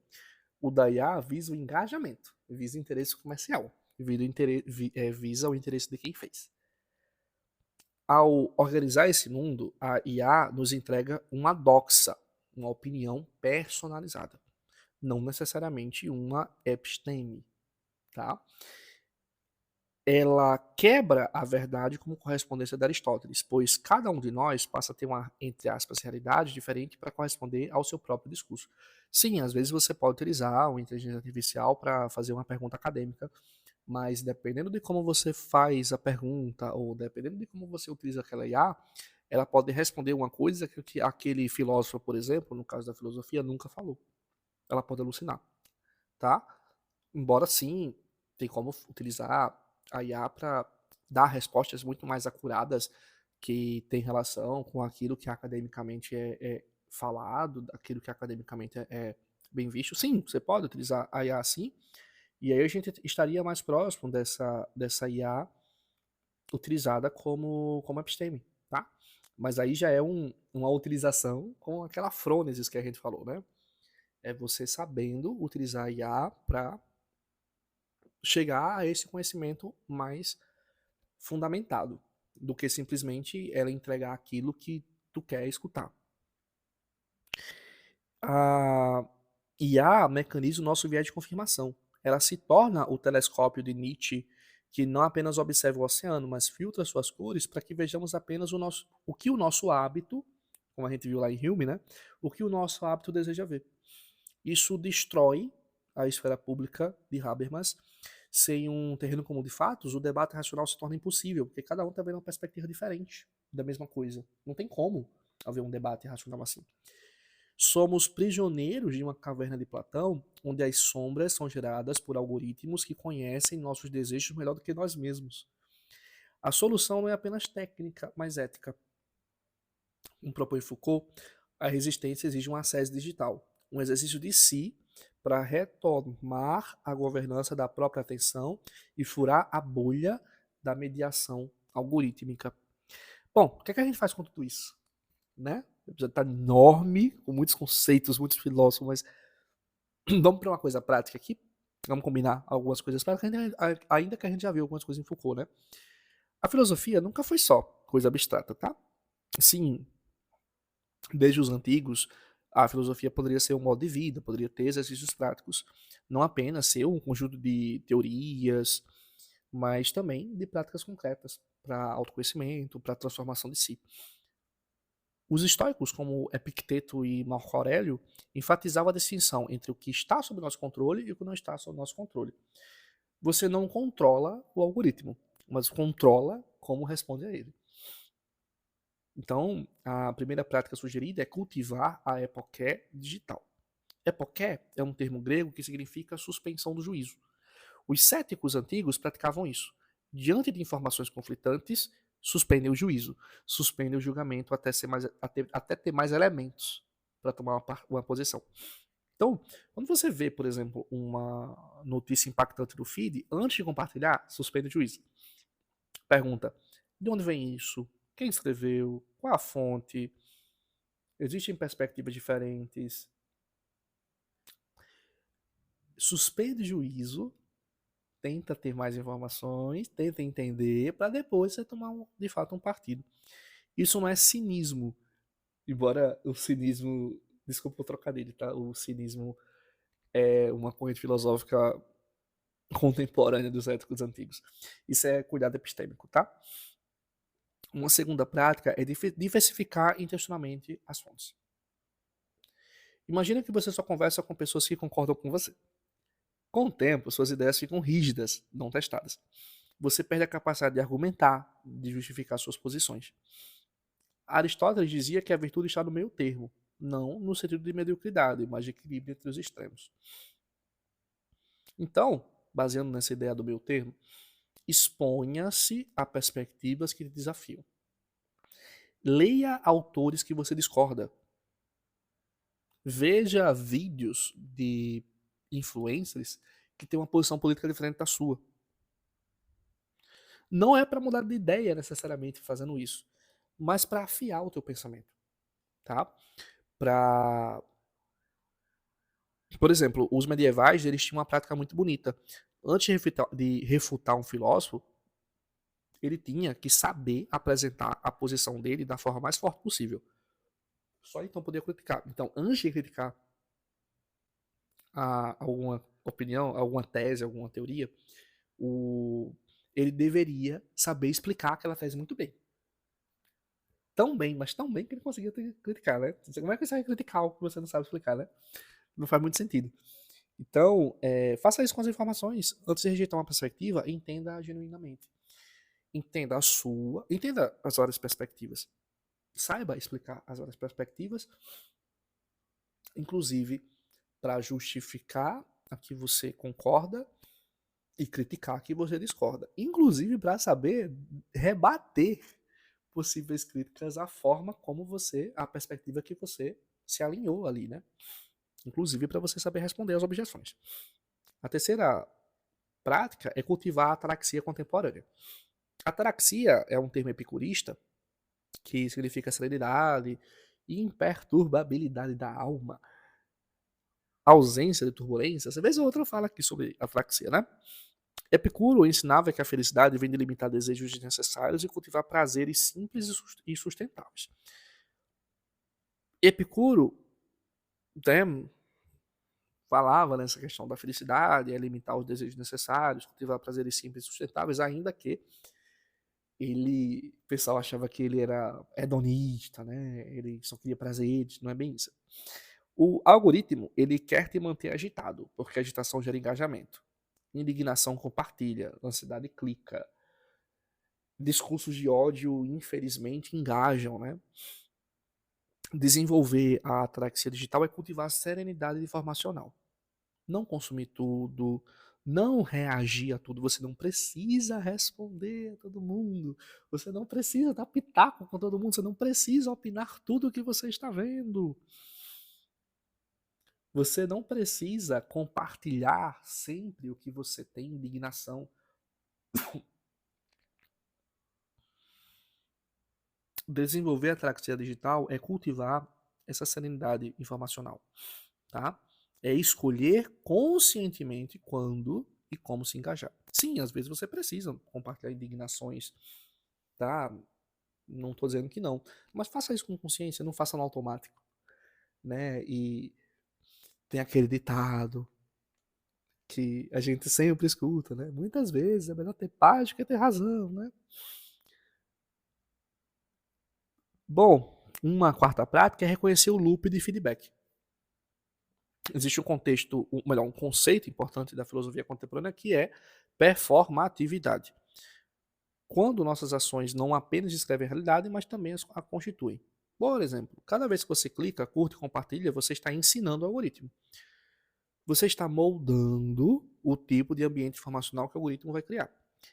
o da IA visa o engajamento, visa o interesse comercial, visa o interesse de quem fez. Ao organizar esse mundo, a IA nos entrega uma doxa, uma opinião personalizada, não necessariamente uma episteme, tá? Ela quebra a verdade como correspondência de Aristóteles, pois cada um de nós passa a ter uma, entre aspas, realidade diferente para corresponder ao seu próprio discurso. Sim, às vezes você pode utilizar uma inteligência artificial para fazer uma pergunta acadêmica, mas dependendo de como você faz a pergunta, ou dependendo de como você utiliza aquela IA, ela pode responder uma coisa que aquele filósofo, por exemplo, no caso da filosofia, nunca falou. Ela pode alucinar, tá? Embora sim, tem como utilizar a IA para dar respostas muito mais acuradas que tem relação com aquilo que academicamente é falado, aquilo que academicamente é bem visto. Sim, você pode utilizar a IA sim, e aí a gente estaria mais próximo dessa IA utilizada como episteme, tá? Mas aí já é uma utilização com aquela frônesis que a gente falou, né? É você sabendo utilizar a IA para chegar a esse conhecimento mais fundamentado do que simplesmente ela entregar aquilo que tu quer escutar. A IA mecaniza o nosso viés de confirmação. Ela se torna o telescópio de Nietzsche que não apenas observa o oceano, mas filtra suas cores para que vejamos apenas o que o nosso hábito, como a gente viu lá em Hume, né? O que o nosso hábito deseja ver. Isso destrói a esfera pública de Habermas. Sem um terreno comum de fatos, o debate racional se torna impossível, porque cada um está vendo uma perspectiva diferente da mesma coisa. Não tem como haver um debate racional assim. Somos prisioneiros de uma caverna de Platão, onde as sombras são geradas por algoritmos que conhecem nossos desejos melhor do que nós mesmos. A solução não é apenas técnica, mas ética. Como propõe Foucault, a resistência exige um acesso digital, um exercício de si para retomar a governança da própria atenção e furar a bolha da mediação algorítmica. Bom, o que, é que a gente faz com tudo isso? Né? O episódio está enorme, com muitos conceitos, muitos filósofos, mas vamos para uma coisa prática aqui. Vamos combinar algumas coisas práticas, ainda que a gente já viu algumas coisas em Foucault, né? A filosofia nunca foi só coisa abstrata, tá? Sim, desde os antigos, a filosofia poderia ser um modo de vida, poderia ter exercícios práticos, não apenas ser um conjunto de teorias, mas também de práticas concretas para autoconhecimento, para transformação de si. Os estoicos, como Epicteto e Marco Aurélio, enfatizavam a distinção entre o que está sob nosso controle e o que não está sob nosso controle. Você não controla o algoritmo, mas controla como responde a ele. Então, a primeira prática sugerida é cultivar a epoché digital. Epoché é um termo grego que significa suspensão do juízo. Os céticos antigos praticavam isso. Diante de informações conflitantes, suspendem o juízo, suspendem o julgamento até ter mais elementos para tomar uma posição. Então, quando você vê, por exemplo, uma notícia impactante do feed, antes de compartilhar, suspende o juízo. Pergunta: de onde vem isso? Quem escreveu? Qual a fonte? Existem perspectivas diferentes? Suspende o juízo, tenta ter mais informações, tenta entender, para depois você tomar, de fato, um partido. Isso não é cinismo, embora o cinismo, desculpa o trocadilho, tá? O cinismo é uma corrente filosófica contemporânea dos éticos antigos. Isso é cuidado epistêmico, tá? Uma segunda prática é diversificar intencionalmente as fontes. Imagina que você só conversa com pessoas que concordam com você. Com o tempo, suas ideias ficam rígidas, não testadas. Você perde a capacidade de argumentar, de justificar suas posições. Aristóteles dizia que a virtude está no meio termo, não no sentido de mediocridade, mas de equilíbrio entre os extremos. Então, baseando nessa ideia do meio termo, exponha-se a perspectivas que te desafiam. Leia autores que você discorda. Veja vídeos de influencers que têm uma posição política diferente da sua. Não é para mudar de ideia necessariamente fazendo isso, mas para afiar o teu pensamento, tá? Para, por exemplo, os medievais, eles tinham uma prática muito bonita. Antes de refutar um filósofo, ele tinha que saber apresentar a posição dele da forma mais forte possível. Só então podia criticar. Então, antes de criticar alguma opinião, alguma tese, alguma teoria, ele deveria saber explicar aquela tese muito bem. Tão bem, mas tão bem que ele conseguia criticar, né? Como é que você vai criticar algo que você não sabe explicar, né? Não faz muito sentido. Então, faça isso com as informações. Antes de rejeitar uma perspectiva, entenda genuinamente. Entenda as várias perspectivas. Saiba explicar as várias perspectivas, inclusive para justificar a que você concorda e criticar a que você discorda. Inclusive para saber rebater possíveis críticas à forma como a perspectiva que você se alinhou ali, né? Inclusive para você saber responder às objeções. A terceira prática é cultivar a ataraxia contemporânea. Ataraxia é um termo epicurista que significa serenidade e imperturbabilidade da alma, ausência de turbulência. Às vezes outra fala aqui sobre ataraxia, né? Epicuro ensinava que a felicidade vem de limitar desejos desnecessários e cultivar prazeres simples e sustentáveis. Epicuro, né, falava nessa questão da felicidade, é limitar os desejos necessários, cultivar prazeres simples e sustentáveis, ainda que o pessoal achava que ele era hedonista, né? Ele só queria prazeres, não é bem isso. O algoritmo, ele quer te manter agitado, porque a agitação gera engajamento. Indignação compartilha, ansiedade clica. Discursos de ódio, infelizmente, engajam, né? Desenvolver a ataraxia digital é cultivar a serenidade informacional. Não consumir tudo, não reagir a tudo. Você não precisa responder a todo mundo. Você não precisa dar pitaco com todo mundo. Você não precisa opinar tudo o que você está vendo. Você não precisa compartilhar sempre o que você tem indignação. Desenvolver a ataraxia digital é cultivar essa serenidade informacional, tá? É escolher conscientemente quando e como se engajar. Sim, às vezes você precisa compartilhar indignações, tá? Não estou dizendo que não, mas faça isso com consciência, não faça no automático, né? E tem aquele ditado que a gente sempre escuta, né? Muitas vezes é melhor ter paz do que ter razão, né? Bom, uma quarta prática é reconhecer o loop de feedback. Existe um conceito importante da filosofia contemporânea que é performatividade. Quando nossas ações não apenas descrevem a realidade, mas também a constituem. Por exemplo, cada vez que você clica, curte, compartilha, você está ensinando o algoritmo. Você está moldando o tipo de ambiente informacional que o algoritmo vai criar.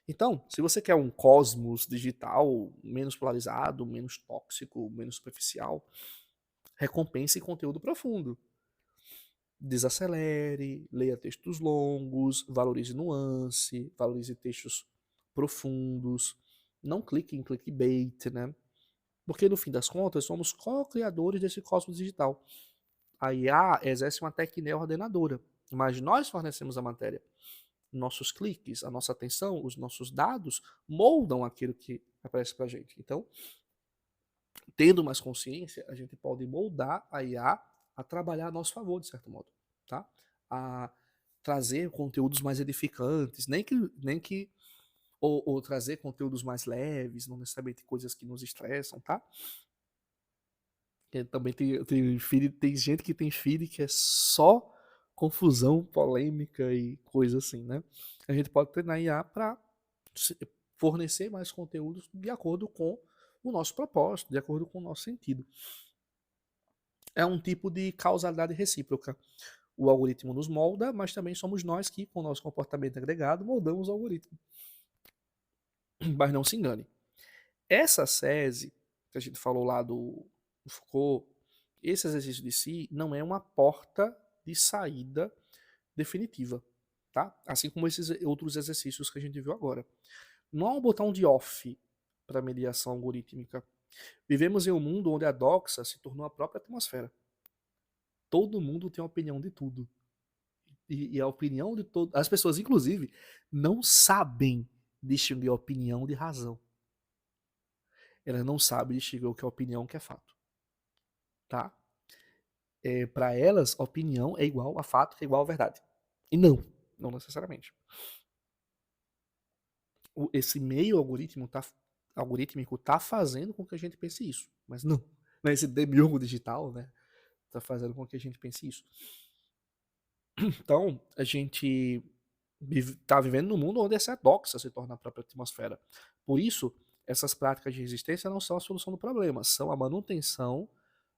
Então, se você quer um cosmos digital menos polarizado, menos tóxico, menos superficial, recompense conteúdo profundo. Desacelere, leia textos longos, valorize nuance, valorize textos profundos. Não clique em clickbait, né? Porque no fim das contas, somos co-criadores desse cosmos digital. A IA exerce uma técnica ordenadora, mas nós fornecemos a matéria. Nossos cliques, a nossa atenção, os nossos dados moldam aquilo que aparece para a gente. Então, tendo mais consciência, a gente pode moldar a IA a trabalhar a nosso favor, de certo modo, tá? A trazer conteúdos mais edificantes, nem que ou trazer conteúdos mais leves, não necessariamente coisas que nos estressam, tá? Também tem gente que tem feed que é só confusão, polêmica e coisa assim, né? A gente pode treinar IA para fornecer mais conteúdos de acordo com o nosso propósito, de acordo com o nosso sentido. É um tipo de causalidade recíproca. O algoritmo nos molda, mas também somos nós que, com o nosso comportamento agregado, moldamos o algoritmo. Mas não se engane. Essa SESI, que a gente falou lá do Foucault, esse exercício de si não é uma porta de saída definitiva, tá? Assim como esses outros exercícios que a gente viu agora. Não há um botão de off para mediação algorítmica. Vivemos em um mundo onde a doxa se tornou a própria atmosfera. Todo mundo tem opinião de tudo. E a opinião de todo, as pessoas, inclusive, não sabem distinguir opinião de razão. Elas não sabem distinguir o que é opinião, o que é fato. Tá? Para elas, opinião é igual a fato, que é igual a verdade. E não necessariamente. Esse meio algorítmico tá fazendo com que a gente pense isso, mas não. Esse demiurgo digital, né, tá fazendo com que a gente pense isso. Então, a gente está vivendo num mundo onde essa doxa se torna a própria atmosfera. Por isso, essas práticas de resistência não são a solução do problema, são a manutenção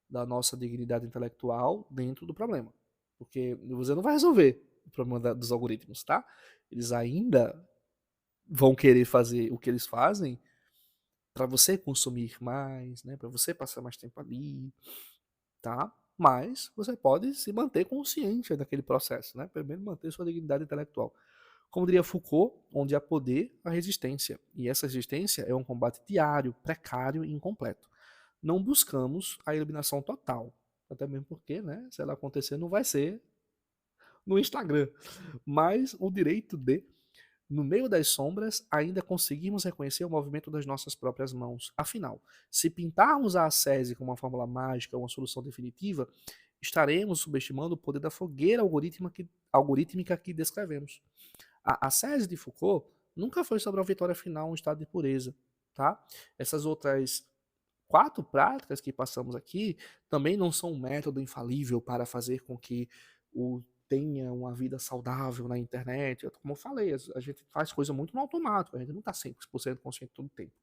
da nossa dignidade intelectual dentro do problema. Porque você não vai resolver o problema dos algoritmos, tá? Eles ainda vão querer fazer o que eles fazem para você consumir mais, né? Para você passar mais tempo ali, tá? Mas você pode se manter consciente daquele processo, né? Primeiro manter sua dignidade intelectual. Como diria Foucault, onde há poder, há resistência. E essa resistência é um combate diário, precário e incompleto. Não buscamos a iluminação total. Até mesmo porque, né, se ela acontecer, não vai ser no Instagram. Mas o direito de, no meio das sombras, ainda conseguimos reconhecer o movimento das nossas próprias mãos. Afinal, se pintarmos a ascese como uma fórmula mágica, uma solução definitiva, estaremos subestimando o poder da fogueira algorítmica que descrevemos. A SESI de Foucault nunca foi sobre a vitória final, um estado de pureza, tá? Essas outras 4 práticas que passamos aqui também não são um método infalível para fazer com que o tenha uma vida saudável na internet. Como eu falei, a gente faz coisa muito no automático, a gente não está 100% consciente todo o tempo,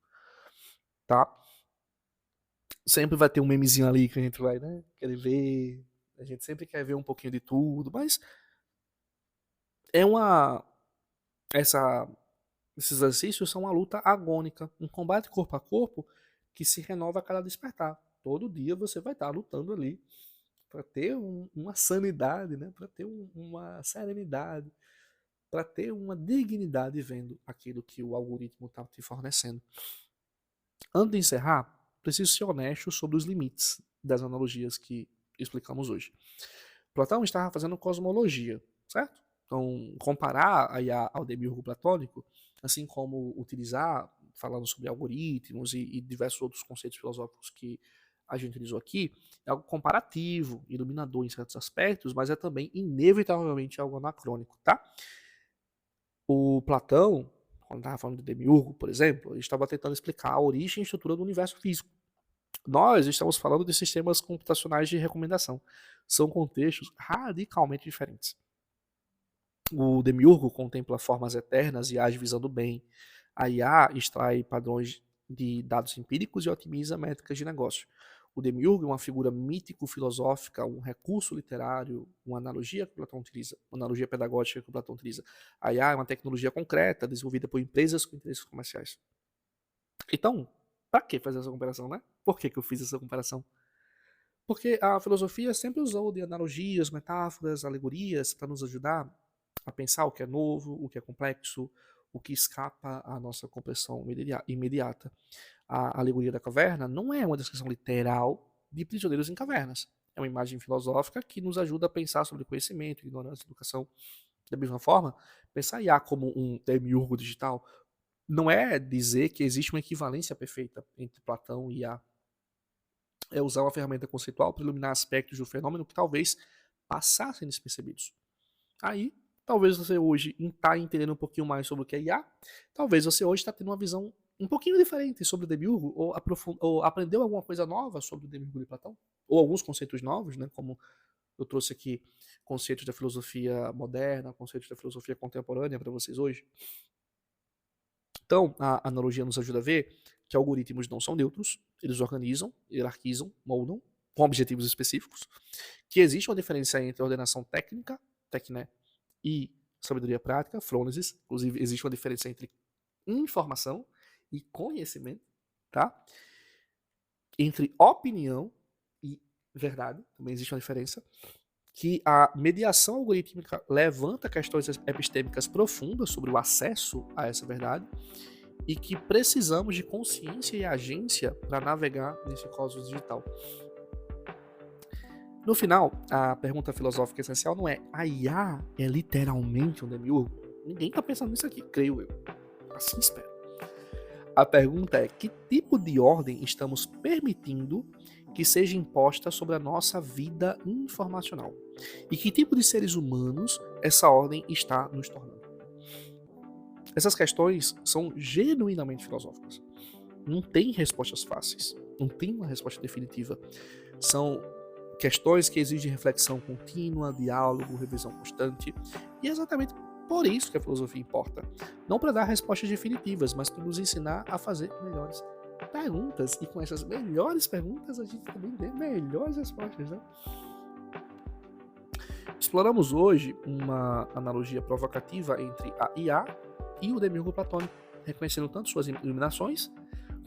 tá? Sempre vai ter um memezinho ali que a gente vai, né, querer ver, a gente sempre quer ver um pouquinho de tudo, mas é uma essa esses exercícios são uma luta agônica, um combate corpo a corpo que se renova a cada despertar. Todo dia você vai estar lutando ali para ter uma sanidade, né? Para ter uma serenidade, para ter uma dignidade vendo aquilo que o algoritmo está te fornecendo. Antes de encerrar, preciso ser honesto sobre os limites das analogias que explicamos hoje. Platão estava fazendo cosmologia, certo? Então, comparar aí ao demiurgo platônico, assim como utilizar, falando sobre algoritmos e diversos outros conceitos filosóficos que a gente utilizou aqui, é algo comparativo, iluminador em certos aspectos, mas é também inevitavelmente algo anacrônico, tá? O Platão, quando estava falando de demiurgo, por exemplo, ele estava tentando explicar a origem e estrutura do universo físico. Nós estamos falando de sistemas computacionais de recomendação. São contextos radicalmente diferentes. O demiurgo contempla formas eternas e age visando o bem. A IA extrai padrões de dados empíricos e otimiza métricas de negócio. O demiurgo é uma figura mítico-filosófica, um recurso literário, uma analogia que o Platão utiliza, uma analogia pedagógica que o Platão utiliza. A IA é uma tecnologia concreta, desenvolvida por empresas com interesses comerciais. Então, para que fazer essa comparação, né? Por que eu fiz essa comparação? Porque a filosofia sempre usou de analogias, metáforas, alegorias para nos ajudar a pensar o que é novo, o que é complexo, o que escapa à nossa compreensão imediata. A alegoria da caverna não é uma descrição literal de prisioneiros em cavernas. É uma imagem filosófica que nos ajuda a pensar sobre conhecimento, ignorância, educação. Da mesma forma, pensar IA como um demiurgo digital não é dizer que existe uma equivalência perfeita entre Platão e IA. É usar uma ferramenta conceitual para iluminar aspectos do fenômeno que talvez passassem despercebidos. Aí, talvez você hoje está entendendo um pouquinho mais sobre o que é IA, talvez você hoje está tendo uma visão um pouquinho diferente sobre o demiurgo, ou aprendeu alguma coisa nova sobre o demiurgo de Platão, ou alguns conceitos novos, né, como eu trouxe aqui conceitos da filosofia moderna, conceitos da filosofia contemporânea para vocês hoje. Então, a analogia nos ajuda a ver que algoritmos não são neutros, eles organizam, hierarquizam, moldam, com objetivos específicos, que existe uma diferença entre ordenação técnica, tecné, e sabedoria prática, frônesis. Inclusive, existe uma diferença entre informação e conhecimento, tá? Entre opinião e verdade, também existe uma diferença. Que a mediação algorítmica levanta questões epistêmicas profundas sobre o acesso a essa verdade e que precisamos de consciência e agência para navegar nesse cosmos digital. No final, a pergunta filosófica essencial não é: a IA é literalmente um demiurgo? Ninguém está pensando nisso aqui, creio eu. Assim espero. A pergunta é: que tipo de ordem estamos permitindo que seja imposta sobre a nossa vida informacional? E que tipo de seres humanos essa ordem está nos tornando? Essas questões são genuinamente filosóficas. Não tem respostas fáceis. Não tem uma resposta definitiva. São questões que exigem reflexão contínua, diálogo, revisão constante. E é exatamente por isso que a filosofia importa. Não para dar respostas definitivas, mas para nos ensinar a fazer melhores perguntas. E com essas melhores perguntas, a gente também tem melhores respostas, né? Exploramos hoje uma analogia provocativa entre a IA e o demiurgo platônico, reconhecendo tanto suas iluminações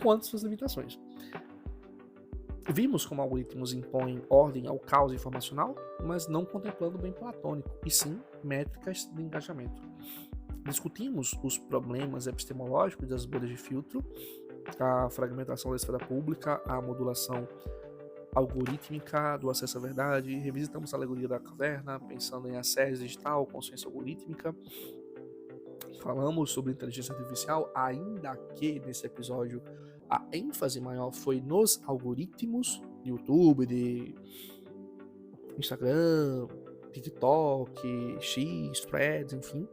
quanto suas limitações. Vimos como algoritmos impõem ordem ao caos informacional, mas não contemplando o bem platônico, e sim métricas de engajamento. Discutimos os problemas epistemológicos das bolhas de filtro, a fragmentação da esfera pública, a modulação algorítmica do acesso à verdade, revisitamos a alegoria da caverna, pensando em acesso digital, consciência algorítmica. Falamos sobre inteligência artificial, ainda que nesse episódio a ênfase maior foi nos algoritmos de YouTube, de Instagram, TikTok, X, Threads, enfim.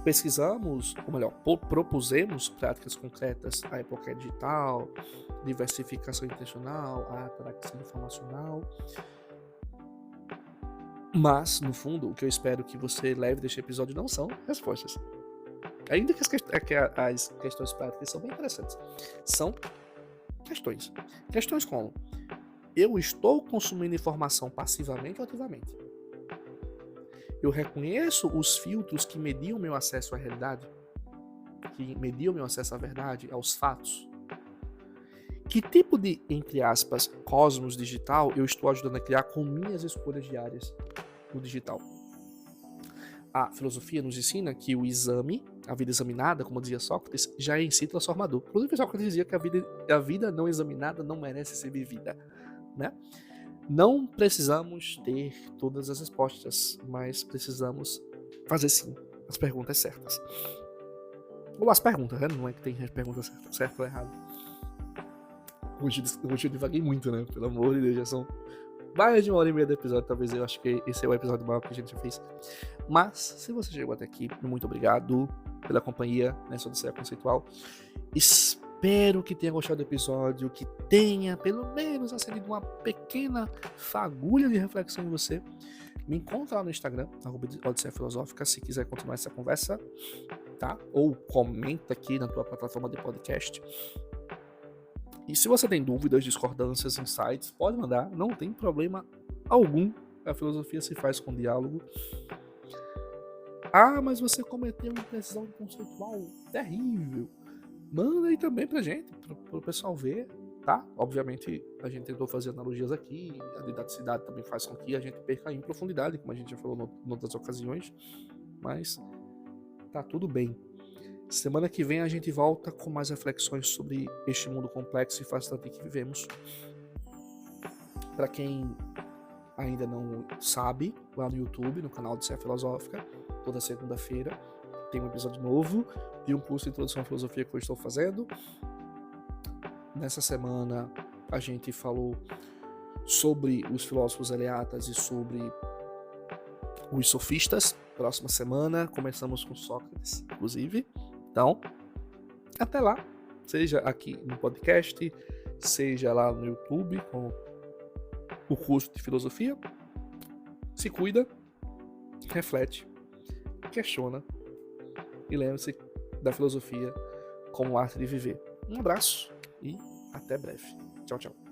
Pesquisamos, ou melhor, propusemos práticas concretas, a época digital, diversificação intencional, a ataraxia informacional. Mas, no fundo, o que eu espero que você leve deste episódio não são respostas. Ainda que as questões práticas são bem interessantes. São questões. Questões como: eu estou consumindo informação passivamente ou ativamente? Eu reconheço os filtros que mediam meu acesso à realidade? Que mediam meu acesso à verdade, aos fatos? Que tipo de, entre aspas, cosmos digital eu estou ajudando a criar com minhas escolhas diárias no digital? A filosofia nos ensina que o exame, a vida examinada, como dizia Sócrates, já é em si transformador. Inclusive, Sócrates dizia que a vida não examinada não merece ser vivida, né? Não precisamos ter todas as respostas, mas precisamos fazer sim as perguntas certas. Ou as perguntas, né? Não é que tem perguntas certas ou erradas. Hoje eu divaguei muito, né? Pelo amor de Deus, já são mais de 1h30 do episódio. Talvez eu acho que esse é o episódio maior que a gente já fez. Mas, se você chegou até aqui, muito obrigado pela companhia nessa Odisseia Conceitual. Espero que tenha gostado do episódio, que tenha pelo menos acendido uma pequena fagulha de reflexão em você. Me encontra lá no Instagram, Odisseia Filosófica, se quiser continuar essa conversa, tá? Ou comenta aqui na tua plataforma de podcast. E se você tem dúvidas, discordâncias, insights, pode mandar, não tem problema algum. A filosofia se faz com diálogo. Ah, mas você cometeu uma imprecisão conceitual terrível. Manda aí também pra gente, pro pessoal ver, tá? Obviamente, a gente tentou fazer analogias aqui, a didaticidade também faz com que a gente perca em profundidade, como a gente já falou em outras ocasiões, mas tá tudo bem. Semana que vem a gente volta com mais reflexões sobre este mundo complexo e fascinante que vivemos. Para quem ainda não sabe, lá no YouTube, no canal de Sé Filosófica, toda segunda-feira tem um episódio novo de um curso de Introdução à Filosofia que eu estou fazendo. Nessa semana a gente falou sobre os filósofos eleatas e sobre os sofistas. Próxima semana começamos com Sócrates, inclusive. Então, até lá, seja aqui no podcast, seja lá no YouTube com o curso de filosofia. Se cuida, reflete, questiona e lembre-se da filosofia como arte de viver. Um abraço e até breve. Tchau, tchau.